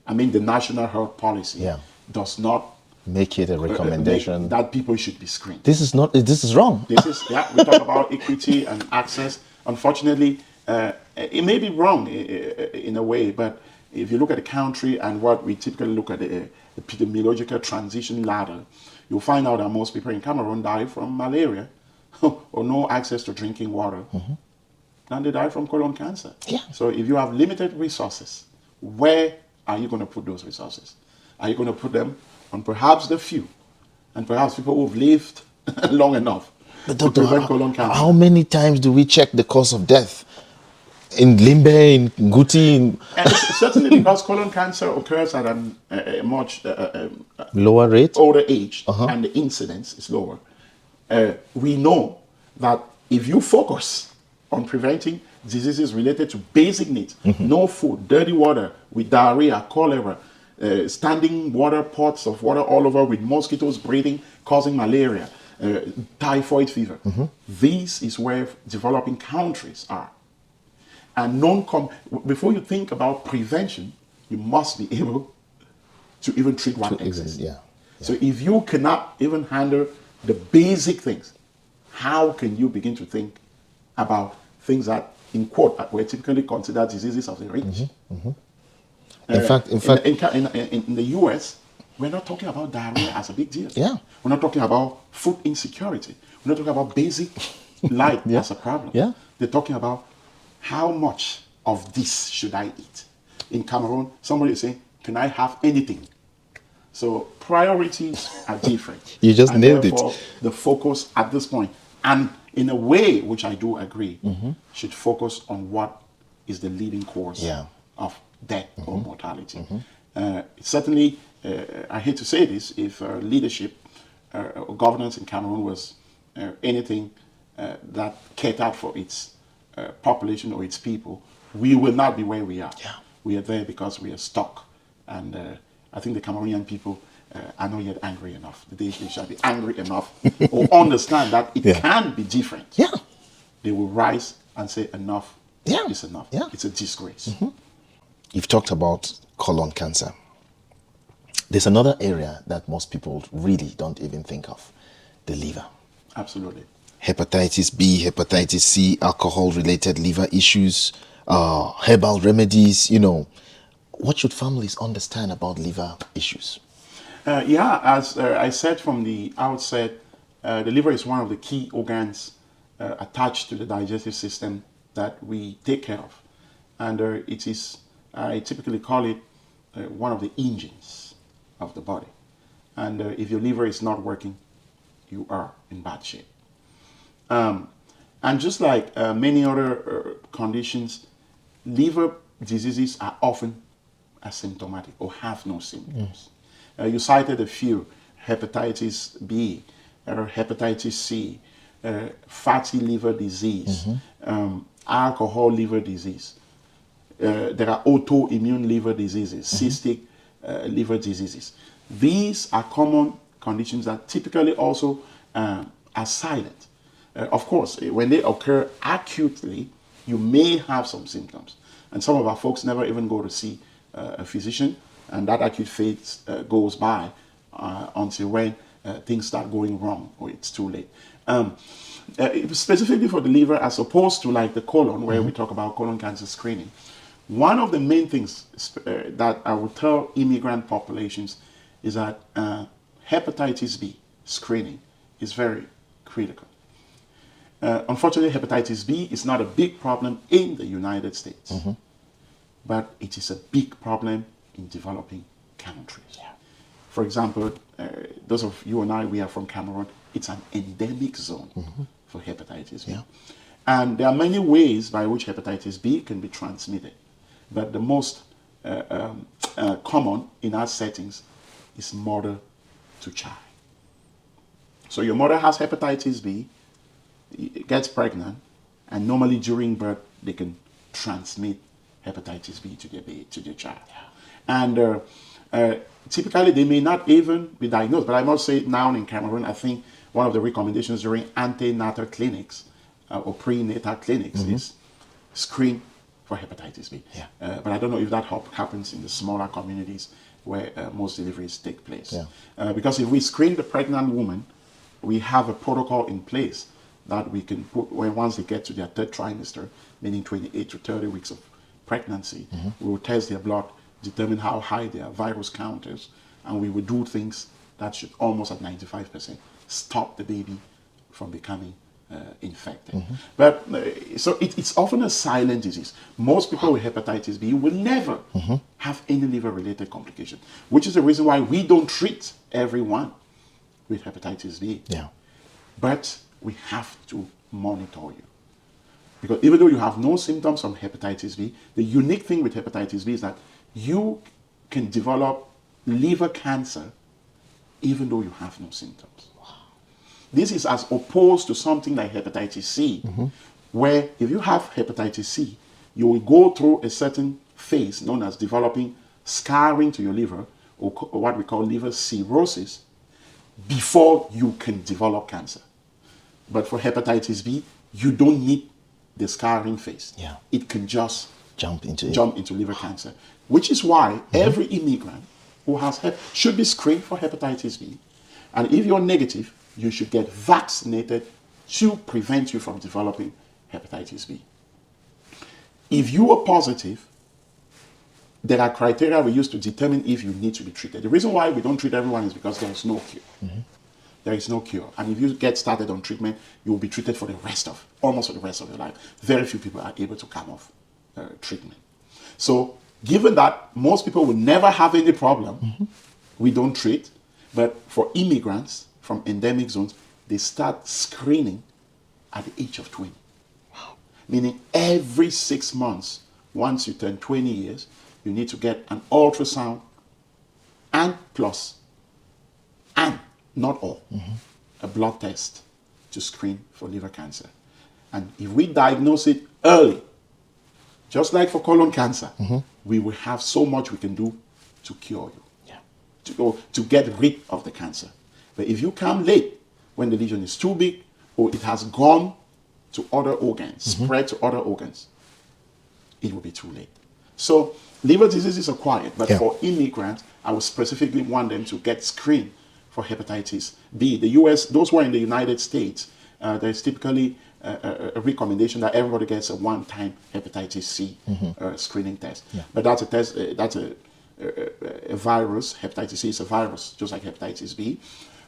I mean, the national health policy Yeah. does not Make it a recommendation. make that people should be screened. This is wrong. This is, yeah, we talk about equity and access. Unfortunately, it may be wrong in a way, but if you look at the country and what we typically look at the epidemiological transition ladder, you'll find out that most people in Cameroon die from malaria or no access to drinking water, and they die from colon cancer. Yeah. So if you have limited resources, where are you going to put those resources? Are you going to put them on perhaps the few, and perhaps people who've lived long enough But to doctor, prevent colon cancer? how many times do we check the cause of death? In Limbe, in Guti, in And certainly because colon cancer occurs at a much lower rate? older age and the incidence is lower. We know that if you focus on preventing diseases related to basic needs, no food, dirty water with diarrhea, cholera, standing water, pots of water all over with mosquitoes breeding, causing malaria, typhoid fever. This is where developing countries are. And before you think about prevention, you must be able to even treat what exists. Yeah. So if you cannot even handle the basic things, how can you begin to think about things that, in quote, were typically considered diseases of the rich? In fact, in the US, we're not talking about diarrhea as a big deal. Yeah. We're not talking about food insecurity. We're not talking about basic light as a problem. Yeah. They're talking about how much of this should I eat? In Cameroon, somebody is saying, can I have anything? So priorities are different. You just and nailed it. therefore, the focus at this point, and in a way, which I do agree, should focus on what is the leading cause of death or mortality. Certainly, I hate to say this, if leadership or governance in Cameroon was anything that catered for its population or its people, we will not be where we are. Yeah. We are there because we are stuck. And I think the Cameroonian people are not yet angry enough. The day they shall be angry enough or understand that it can be different. Yeah. They will rise and say enough is enough. Yeah. It's a disgrace. You've talked about colon cancer. There's another area that most people really don't even think of, the liver. Absolutely. Hepatitis B, hepatitis C, alcohol-related liver issues, herbal remedies, What should families understand about liver issues? As I said from the outset, the liver is one of the key organs attached to the digestive system that we take care of. And it is, I typically call it one of the engines of the body. And if your liver is not working, you are in bad shape. And just like many other conditions, liver diseases are often asymptomatic or have no symptoms. You cited a few: hepatitis B, hepatitis C, fatty liver disease, alcohol liver disease. There are autoimmune liver diseases, cystic liver diseases. These are common conditions that typically also are silent. Of course, when they occur acutely, you may have some symptoms. And some of our folks never even go to see a physician, and that acute phase goes by until when things start going wrong or it's too late. Specifically for the liver, as opposed to like the colon, where we talk about colon cancer screening, one of the main things that I would tell immigrant populations is that hepatitis B screening is very critical. Unfortunately, hepatitis B is not a big problem in the United States, but it is a big problem in developing countries. For example, those of you and I, we are from Cameroon. It's an endemic zone for hepatitis B. And there are many ways by which hepatitis B can be transmitted, but the most common in our settings is mother to child. So your mother has hepatitis B, gets pregnant, And normally during birth, they can transmit hepatitis B to their baby, to their child. And typically, they may not even be diagnosed. But I must say now in Cameroon, I think one of the recommendations during antenatal clinics or prenatal clinics is screen for hepatitis B. But I don't know if that happens in the smaller communities where most deliveries take place. Because if we screen the pregnant woman, we have a protocol in place that we can put when once they get to their third trimester, meaning 28 to 30 weeks of pregnancy, we will test their blood, determine how high their virus count is, and we will do things that should almost at 95% stop the baby from becoming infected. But so it's often a silent disease. Most people with hepatitis B will never have any liver-related complication, which is the reason why we don't treat everyone with hepatitis B. But we have to monitor you. Because even though you have no symptoms from hepatitis B, the unique thing with hepatitis B is that you can develop liver cancer even though you have no symptoms. This is as opposed to something like hepatitis C, where if you have hepatitis C, you will go through a certain phase known as developing scarring to your liver, or what we call liver cirrhosis, before you can develop cancer. But for hepatitis B, you don't need the scarring phase. It can just jump into liver cancer, which is why every immigrant who has should be screened for hepatitis B. And if you're negative, you should get vaccinated to prevent you from developing hepatitis B. If you are positive, there are criteria we use to determine if you need to be treated. The reason why we don't treat everyone is because there is no cure. There is no cure. And if you get started on treatment, you will be treated for almost for the rest of your life. Very few people are able to come off treatment. So given that most people will never have any problem, we don't treat. But for immigrants from endemic zones, they start screening at the age of 20. Meaning every 6 months, once you turn 20 years, you need to get an ultrasound and not all, a blood test to screen for liver cancer. And if we diagnose it early, just like for colon cancer, we will have so much we can do to cure you, to get rid of the cancer. But if you come late, when the lesion is too big, or it has gone to other organs, spread to other organs, it will be too late. So liver disease is acquired, but for immigrants, I would specifically want them to get screened for hepatitis B. The US, those who are in the United States, there's typically a recommendation that everybody gets a one-time hepatitis C screening test. But that's a test, that's a virus. Hepatitis C is a virus, just like hepatitis B,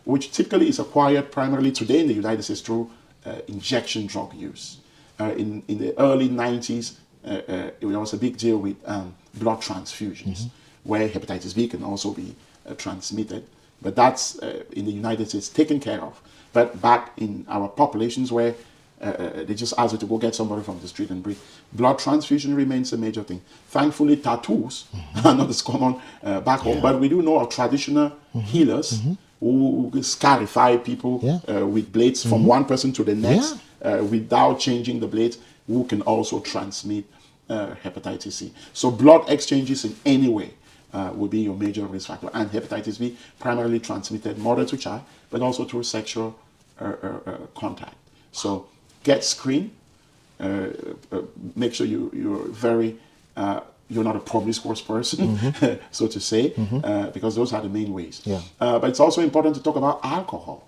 which typically is acquired primarily today in the United States through injection drug use. In the early 90s, it was a big deal with blood transfusions, where hepatitis B can also be transmitted. But that's in the United States taken care of. But back in our populations where they just ask you to go get somebody from the street and breathe, blood transfusion remains a major thing. Thankfully, tattoos are not as common back home, but we do know of traditional healers who scarify people with blades from one person to the next without changing the blades, who can also transmit hepatitis C. So blood exchanges in any way will be your major risk factor. And hepatitis B primarily transmitted mother to child, but also through sexual contact. So get screened. Make sure you're very you're not a promiscuous person, so to say, because those are the main ways. But it's also important to talk about alcohol,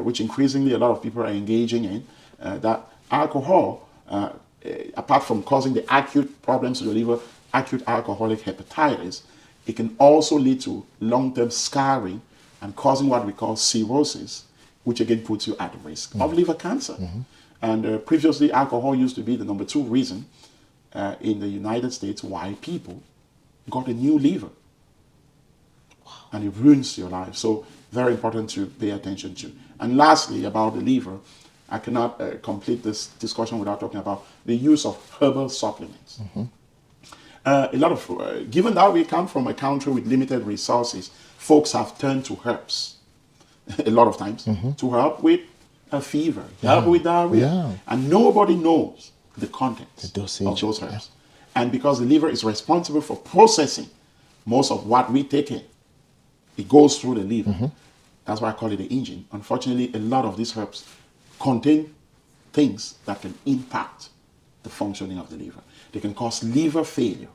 which increasingly a lot of people are engaging in. That alcohol, apart from causing the acute problems to the liver, acute alcoholic hepatitis, it can also lead to long-term scarring and causing what we call cirrhosis, which again puts you at risk of liver cancer. And previously, alcohol used to be the number 2 reason in the United States why people got a new liver. And it ruins your life. So very important to pay attention to. And lastly, about the liver, I cannot complete this discussion without talking about the use of herbal supplements. A lot of, given that we come from a country with limited resources, folks have turned to herbs a lot of times to help with a fever, help with diarrhea. Yeah. And nobody knows the contents dosage, of those herbs. And because the liver is responsible for processing most of what we take in, it goes through the liver. That's why I call it the engine. Unfortunately, a lot of these herbs contain things that can impact the functioning of the liver. They can cause liver failure.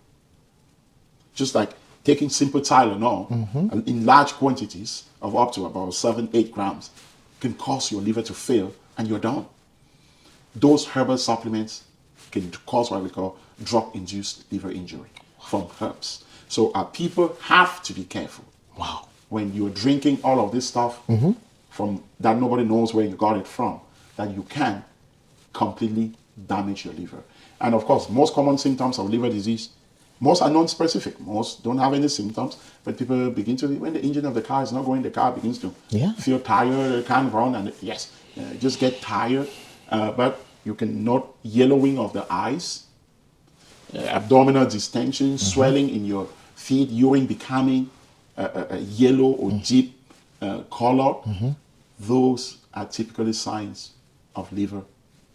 Just like taking simple Tylenol in large quantities of up to about 7-8 grams can cause your liver to fail and you're done. Those herbal supplements can cause what we call drug-induced liver injury from herbs. So our people have to be careful. Wow. When you're drinking all of this stuff from that nobody knows where you got it from, that you can completely damage your liver. And of course, most common symptoms of liver disease, most are non-specific. Most don't have any symptoms, but people begin to, when the engine of the car is not going, the car begins to feel tired, can't run, and just get tired. But you can note yellowing of the eyes, abdominal distension, swelling in your feet, urine becoming a yellow or deep color. Those are typically signs of liver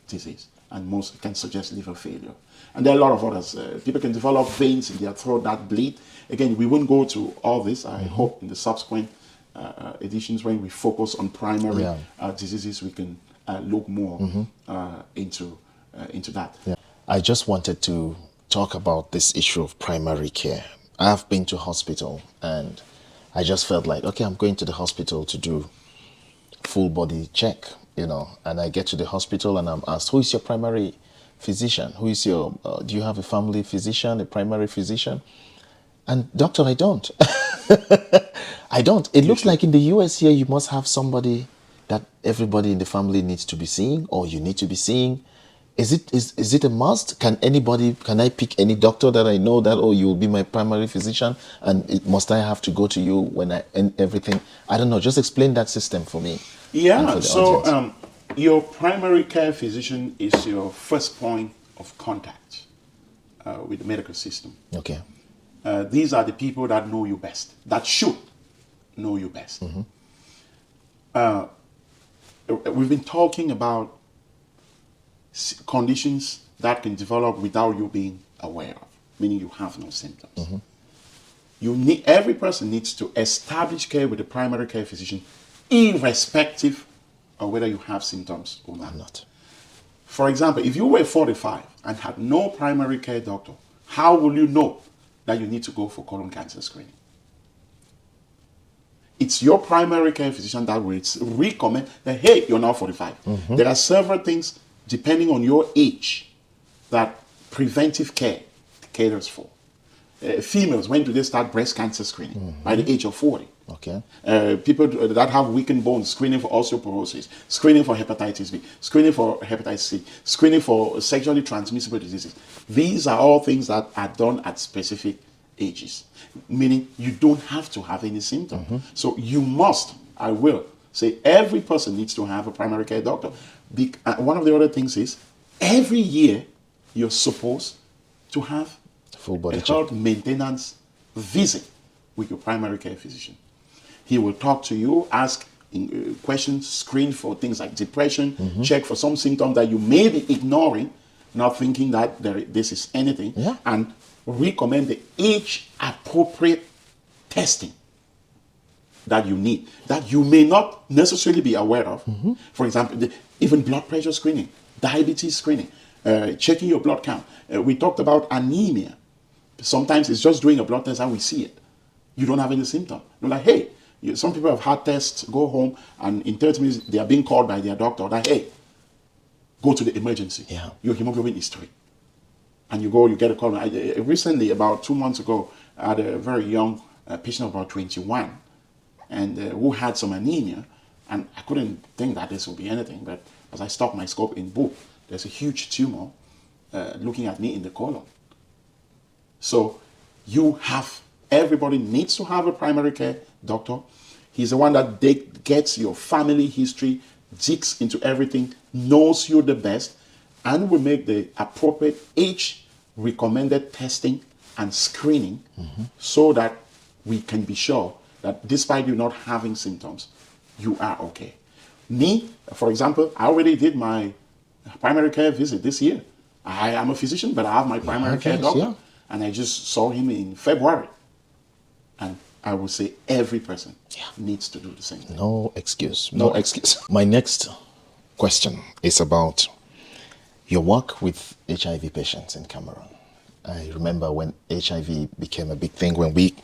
disease, and most can suggest liver failure. And there are a lot of others. People can develop veins in their throat that bleed. Again, we won't go to all this. I hope in the subsequent editions, when we focus on primary diseases, we can look more into that. Yeah. I just wanted to talk about this issue of primary care. I've been to hospital and I just felt like, okay, I'm going to the hospital to do full body check, and I get to the hospital and I'm asked, who is your primary physician? Who is your, do you have a family physician, a primary physician? And doctor, I don't. I don't. It looks like in the US here, you must have somebody that everybody in the family needs to be seeing, or you need to be seeing. Is it a must? Can I pick any doctor that I know that, oh, you will be my primary physician, and must I have to go to you and everything? I don't know. Just explain that system for me. Yeah. So your primary care physician is your first point of contact with the medical system. Okay. These are the people that know you best, that should know you best. We've been talking about conditions that can develop without you being aware of, meaning you have no symptoms. Every person needs to establish care with a primary care physician, irrespective of whether you have symptoms or not. For example, if you were 45 and had no primary care doctor, how will you know that you need to go for colon cancer screening? It's your primary care physician that will recommend that, hey, you're now 45. There are several things, depending on your age, that preventive care caters for. Females, when do they start breast cancer screening? By the age of 40. Okay. People that have weakened bones, screening for osteoporosis, screening for hepatitis B, screening for hepatitis C, screening for sexually transmissible diseases. These are all things that are done at specific ages, meaning you don't have to have any symptom. So you must, I will say, every person needs to have a primary care doctor. One of the other things is, every year you're supposed to have full body a check, health maintenance visit with your primary care physician. He will talk to you, ask questions, screen for things like depression, check for some symptom that you may be ignoring, not thinking that this is anything, and recommend the age-appropriate testing that you need, that you may not necessarily be aware of. For example, even blood pressure screening, diabetes screening, checking your blood count. We talked about anemia. Sometimes it's just doing a blood test and we see it. You don't have any symptom. You're like, hey, some people have had tests, go home, and in 30 minutes they are being called by their doctor that, hey, go to the emergency. Your hemoglobin is 3. And you go, you get a call. Recently, about 2 months ago, I had a very young patient of about 21 and who had some anemia. And I couldn't think that this would be anything. But as I stopped my scope in book, there's a huge tumor looking at me in the colon. So everybody needs to have a primary care doctor. He's the one that gets your family history, digs into everything, knows you the best, and will make the appropriate age-recommended testing and screening so that we can be sure that despite you not having symptoms, you are okay. Me, for example, I already did my primary care visit this year. I am a physician, but I have my primary care yes, doctor. yeah. And I just saw him in February. And I would say every person needs to do the same thing. No excuse. No No excuse. My next question is about your work with HIV patients in Cameroon. I remember when HIV became a big thing, when we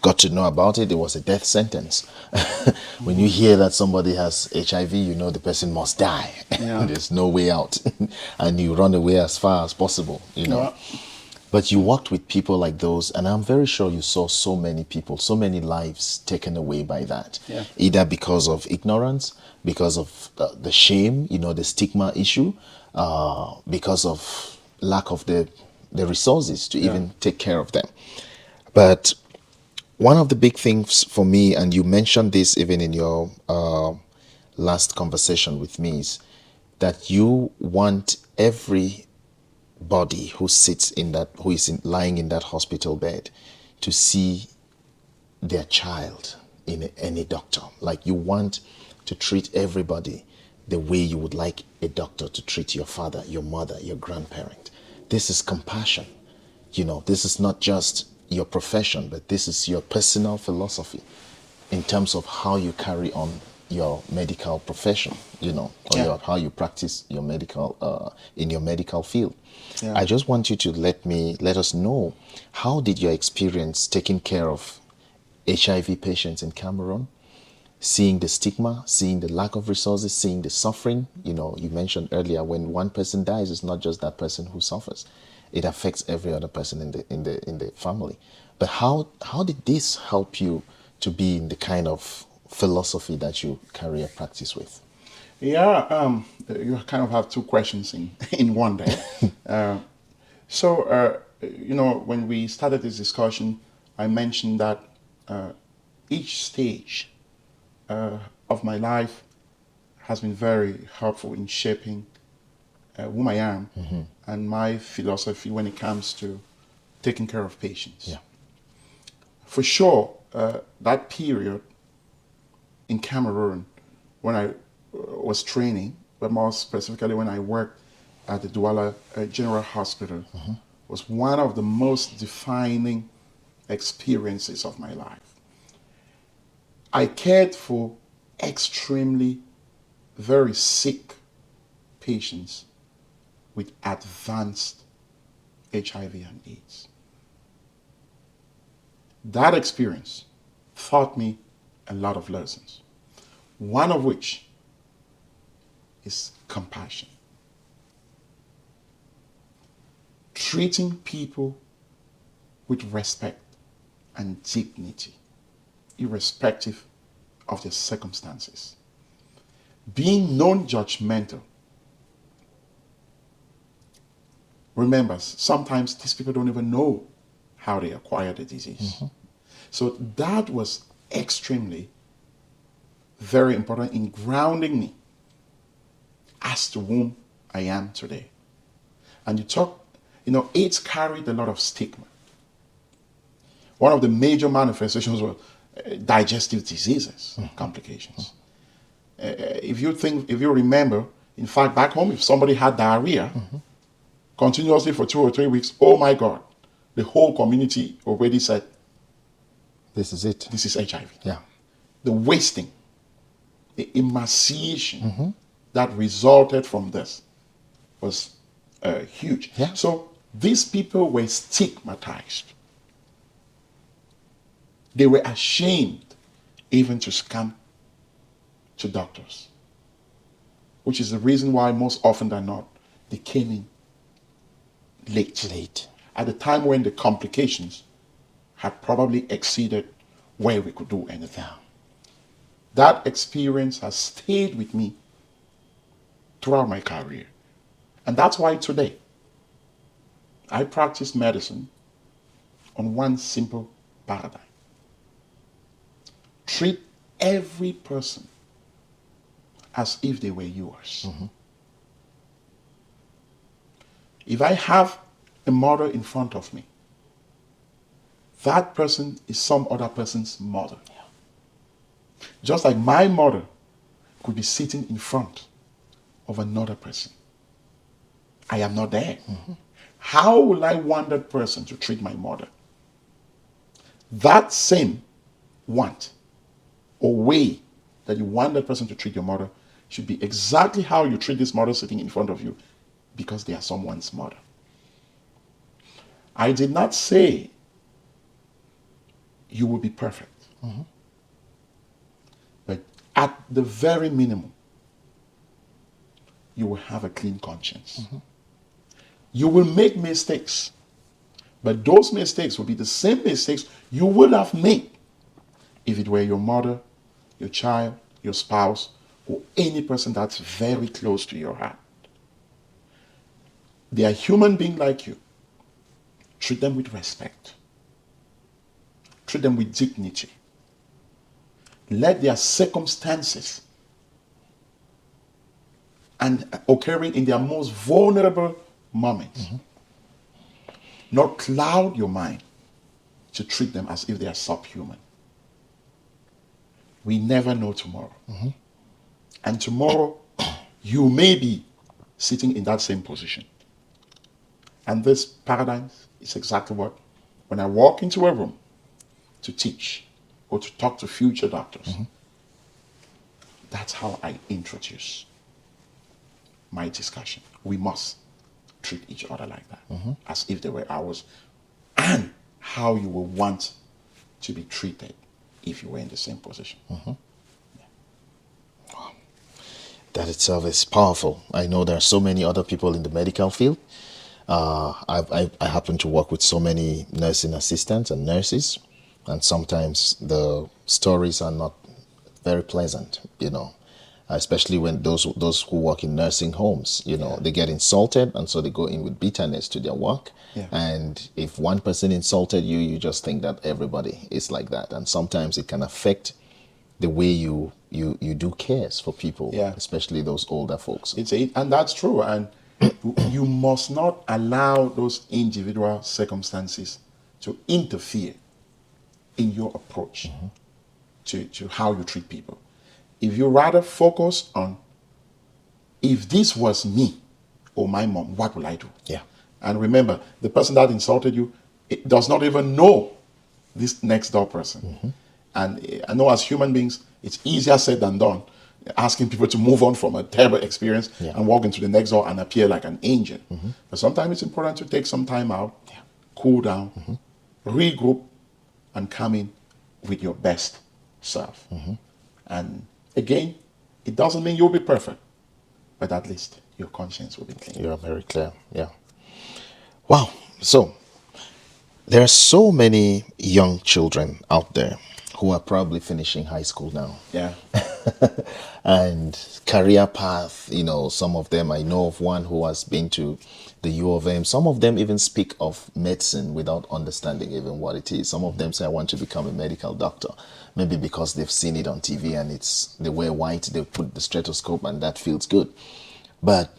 got to know about it, it was a death sentence. When you hear that somebody has HIV, you know the person must die. Yeah. There's no way out. And you run away as far as possible, you know. Yeah. But you worked with people like those, and I'm very sure you saw so many people, so many lives taken away by that. Yeah. Either because of ignorance, because of the shame, you know, the stigma issue, because of lack of the resources to even take care of them. But one of the big things for me, and you mentioned this even in your last conversation with me, is that you want every body who sits in that, who is lying in that hospital bed, to see their child in any doctor. Like you want to treat everybody the way you would like a doctor to treat your father, your mother, your grandparent. This is compassion. You know, this is not just your profession, but this is your personal philosophy in terms of how you carry on your medical profession, you know, or how you practice your medical in your medical field. Yeah. I just want you to let us know, how did your experience taking care of HIV patients in Cameroon, seeing the stigma, seeing the lack of resources, seeing the suffering? You know, you mentioned earlier, when one person dies, it's not just that person who suffers; it affects every other person in the family. But how did this help you to be in the kind of philosophy that you carry a practice with? Yeah, you kind of have two questions in one there. You know, when we started this discussion, I mentioned that each stage of my life has been very helpful in shaping whom I am and my philosophy when it comes to taking care of patients. Yeah. For sure, that period in Cameroon when I was training, but more specifically when I worked at the Douala General Hospital, was one of the most defining experiences of my life. I cared for extremely very sick patients with advanced HIV and AIDS. That experience taught me a lot of lessons, one of which is compassion. Treating people with respect and dignity, irrespective of their circumstances. Being non-judgmental. Remember, sometimes these people don't even know how they acquired the disease. So that was extremely very important in grounding me as to whom I am today. And you talk, you know, AIDS carried a lot of stigma. One of the major manifestations were digestive diseases, complications. If you remember, in fact, back home, if somebody had diarrhea continuously for 2 or 3 weeks, oh my God, the whole community already said, This is it. this is HIV. Yeah. The wasting, the emaciation that resulted from this was huge. Yeah. So these people were stigmatized. They were ashamed even to come to doctors, which is the reason why most often than not, they came in late. At the time when the complications had probably exceeded where we could do anything. That experience has stayed with me throughout my career. And that's why today I practice medicine on one simple paradigm. Treat every person as if they were yours. If I have a mother in front of me, that person is some other person's mother. Just like my mother could be sitting in front of another person. I am not there. How will I want that person to treat my mother? That same want or way that you want that person to treat your mother should be exactly how you treat this mother sitting in front of you, because they are someone's mother. I did not say you will be perfect. But at the very minimum, you will have a clean conscience. You will make mistakes, but those mistakes will be the same mistakes you would have made if it were your mother, your child, your spouse, or any person that's very close to your heart. They are human beings like you. Treat them with respect. Treat them with dignity. Let their circumstances and occurring in their most vulnerable moments not cloud your mind to treat them as if they are subhuman. We never know tomorrow. And tomorrow, you may be sitting in that same position. And this paradigm is exactly what, when I walk into a room to teach or to talk to future doctors, that's how I introduce my discussion. We must treat each other like that, as if they were ours, and how you will want to be treated if you were in the same position. That itself is powerful. I know there are so many other people in the medical field. I happen to work with so many nursing assistants and nurses, and sometimes the stories are not very pleasant, especially when those who work in nursing homes, they get insulted, and so they go in with bitterness to their work. And if one person insulted you, you just think that everybody is like that, and sometimes it can affect the way you do cares for people, especially those older folks. And that's true. And you must not allow those individual circumstances to interfere in your approach to how you treat people. If you rather focus on, if this was me or my mom, what will I do? And remember, the person that insulted you, it does not even know this next door person. And I know as human beings, it's easier said than done, asking people to move on from a terrible experience and walk into the next door and appear like an angel. But sometimes it's important to take some time out, cool down, regroup, and come in with your best self. And again, it doesn't mean you'll be perfect, but at least your conscience will be clean. You're very clear. Wow. So there are so many young children out there who are probably finishing high school now. And career path, some of them, I know of one who has been to the U of M. Some of them even speak of medicine without understanding even what it is. Some of them say, I want to become a medical doctor. Maybe because they've seen it on TV and they wear white, they put the stethoscope and that feels good. But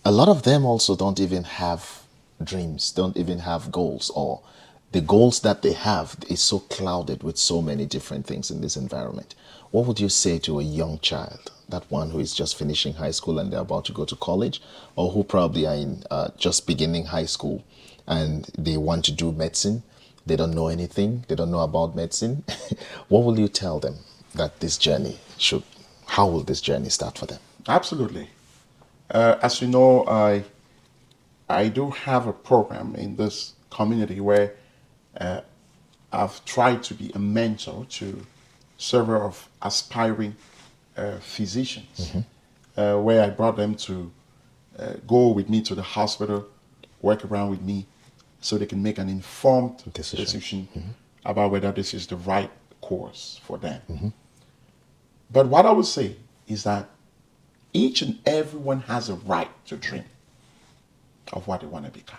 a lot of them also don't even have dreams, don't even have goals, or the goals that they have is so clouded with so many different things in this environment. What would you say to a young child, that one who is just finishing high school and they're about to go to college, or who probably are in just beginning high school and they want to do medicine? They don't know anything. They don't know about medicine. What will you tell them that this journey how will this journey start for them? Absolutely. As you know, I do have a program in this community where I've tried to be a mentor to several of aspiring physicians, where I brought them to go with me to the hospital, work around with me, so they can make an informed decision about whether this is the right course for them. But what I would say is that each and everyone has a right to dream of what they want to become.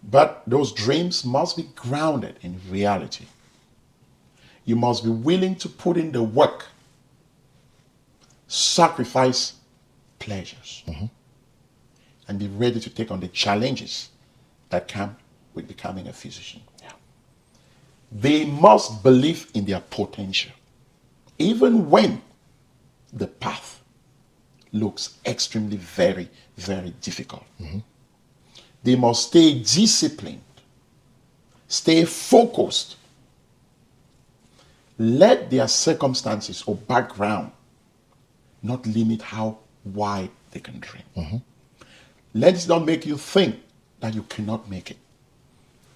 But those dreams must be grounded in reality. You must be willing to put in the work, sacrifice pleasures, and be ready to take on the challenges that come with becoming a physician. They must believe in their potential, even when the path looks extremely very, very difficult. They must stay disciplined, stay focused. Let their circumstances or background not limit how wide they can dream. Let it not make you think that you cannot make it.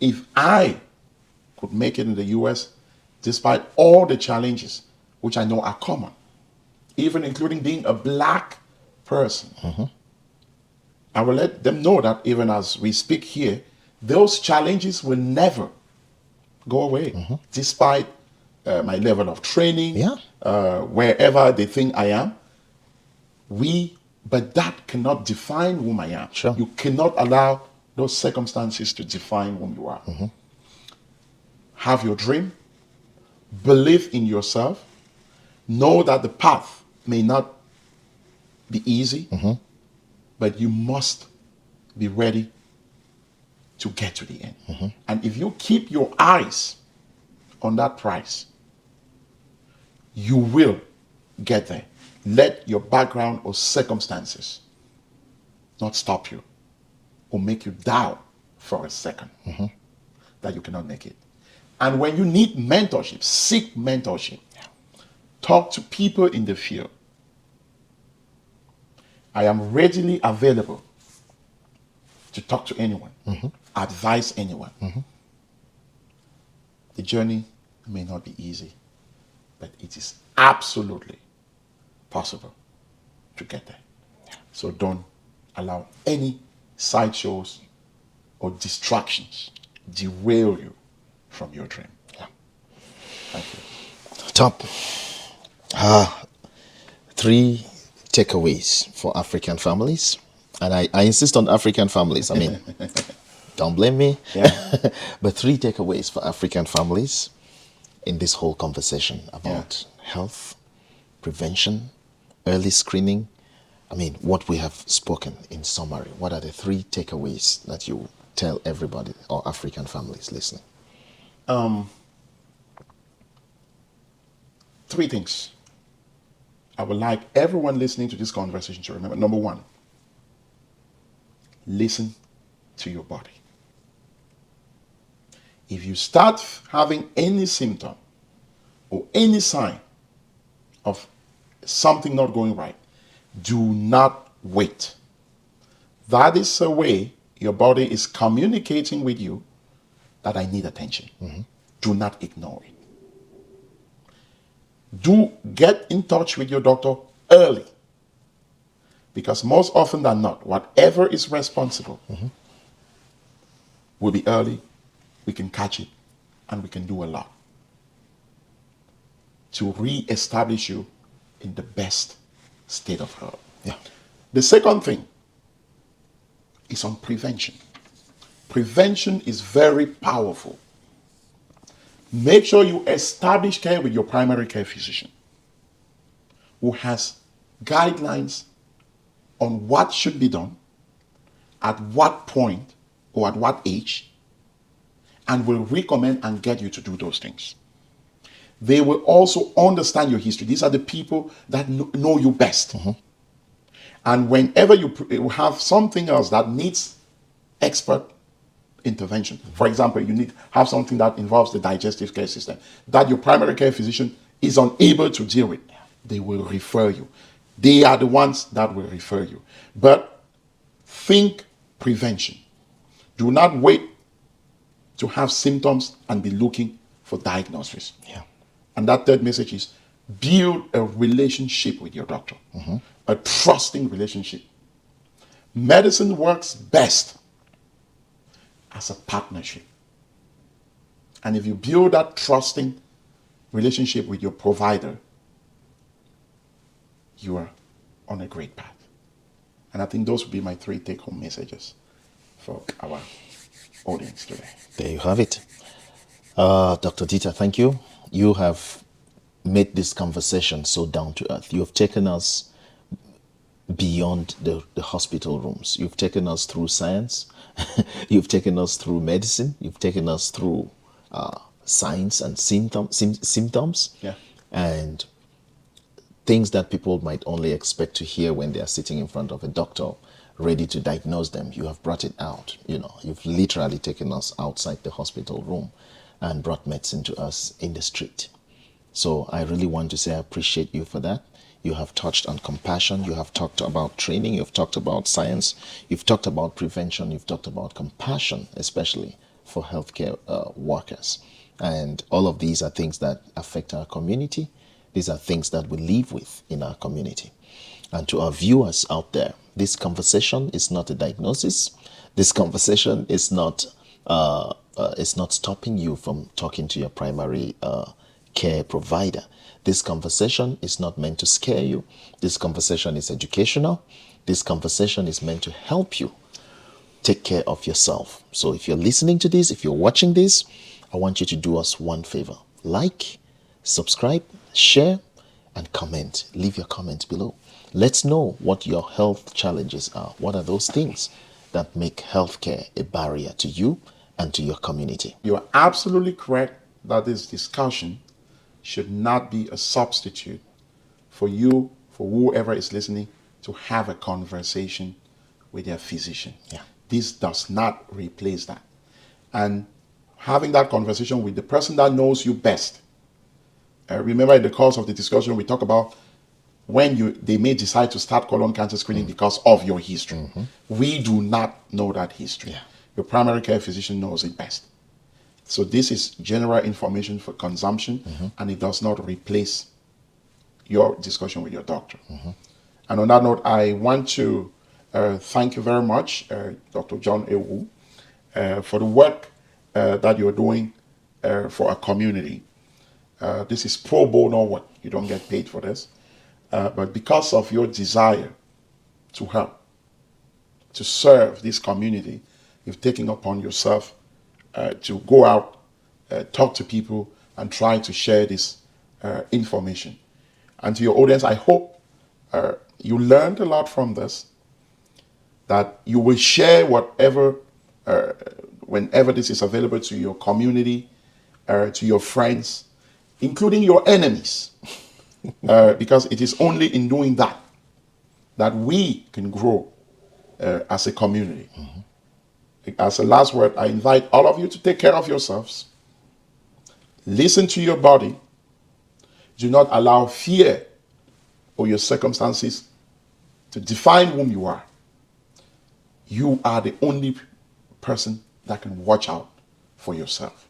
If I could make it in the US, despite all the challenges, which I know are common, even including being a black person, I will let them know that even as we speak here, those challenges will never go away, despite my level of training, wherever they think I am. But that cannot define whom I am. Sure. You cannot allow those circumstances to define whom you are. Have your dream, believe in yourself, know that the path may not be easy, but you must be ready to get to the end. And if you keep your eyes on that prize, you will get there. Let your background or circumstances not stop you or make you doubt for a second that you cannot make it. And when you need mentorship, seek mentorship. Talk to people in the field. I am readily available to talk to anyone, advise anyone. The journey may not be easy, but it is absolutely possible to get there. So don't allow any sideshows or distractions derail you from your dream. Thank you. Top. 3 takeaways for African families. And I insist on African families. I mean, don't blame me. But 3 takeaways for African families in this whole conversation about health, prevention, early screening. I mean, what we have spoken in summary. What are the 3 takeaways that you tell everybody or African families listening? 3 things I would like everyone listening to this conversation to remember. Number 1, listen to your body. If you start having any symptom or any sign of something not going right, do not wait. That is a way your body is communicating with you that I need attention. Do not ignore it. Do get in touch with your doctor early, because most often than not, whatever is responsible will be early. We can catch it and we can do a lot to re-establish you in the best state of health. The second thing is on prevention. Prevention is very powerful. Make sure you establish care with your primary care physician, who has guidelines on what should be done, at what point or at what age, and will recommend and get you to do those things. They will also understand your history. These are the people that know you best. And whenever you have something else that needs expert intervention, for example, you have something that involves the digestive care system that your primary care physician is unable to deal with, they will refer you. They are the ones that will refer you. But think prevention. Do not wait to have symptoms and be looking for diagnosis. And that third message is build a relationship with your doctor, a trusting relationship. Medicine works best as a partnership. And if you build that trusting relationship with your provider, you are on a great path. And I think those would be my 3 take-home messages for our audience today. There you have it. Dr. Ditah, thank you. You have made this conversation so down to earth. You have taken us beyond the hospital rooms. You've taken us through science. You've taken us through medicine. You've taken us through signs and symptoms. Yeah. And things that people might only expect to hear when they are sitting in front of a doctor ready to diagnose them. You have brought it out. You've literally taken us outside the hospital room and brought medicine to us in the street. So I really want to say I appreciate you for that. You have touched on compassion. You have talked about training. You've talked about science. You've talked about prevention. You've talked about compassion, especially for healthcare workers. And all of these are things that affect our community. These are things that we live with in our community. And to our viewers out there, this conversation is not a diagnosis. This conversation is not stopping you from talking to your primary care provider. This conversation is not meant to scare you. This conversation is educational. This conversation is meant to help you take care of yourself. So if you're listening to this, if you're watching this, I want you to do us one favor. Like, subscribe, share, and comment. Leave your comments below. Let's know what your health challenges are. What are those things that make healthcare a barrier to you and to your community? You are absolutely correct that this discussion should not be a substitute for you, for whoever is listening, to have a conversation with their physician. Yeah. This does not replace that. And having that conversation with the person that knows you best. Remember, in the course of the discussion, we talk about when they may decide to start colon cancer screening because of your history. Mm-hmm. We do not know that history. Yeah. Your primary care physician knows it best. So this is general information for consumption, mm-hmm. and it does not replace your discussion with your doctor. Mm-hmm. And on that note, I want to thank you very much, Dr. John Ewu, for the work that you're doing for our community. This is pro bono work. You don't get paid for this. But because of your desire to help, to serve this community, you've taken upon yourself to go out, talk to people, and try to share this information. And to your audience, I hope you learned a lot from this, that you will share whatever, whenever this is available to your community, to your friends, including your enemies. Because it is only in doing that that we can grow as a community. Mm-hmm. As a last word, I invite all of you to take care of yourselves. Listen to your body. Do not allow fear or your circumstances to define whom you are. You are the only person that can watch out for yourself.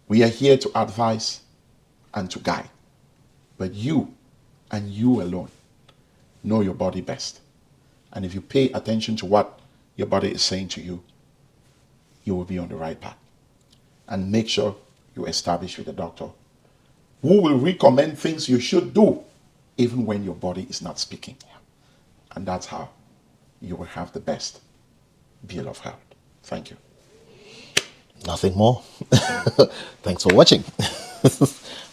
We are here to advise and to guide. But you, and you alone, know your body best. And if you pay attention to what your body is saying to you, you will be on the right path. And make sure you establish with a doctor who will recommend things you should do, even when your body is not speaking. And that's how you will have the best bill of health. Thank you. Nothing more. Thanks for watching.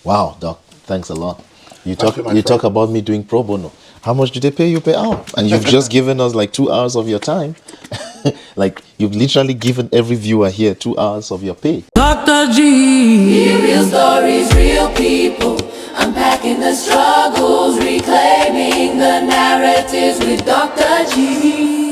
Wow, Doc, thanks a lot. You talk about me doing pro bono. How much do they pay you per hour? And you've just given us like 2 hours of your time. Like, you've literally given every viewer here 2 hours of your pay. Dr. G. Real stories, real people. Unpacking the struggles, reclaiming the narratives with Dr. G.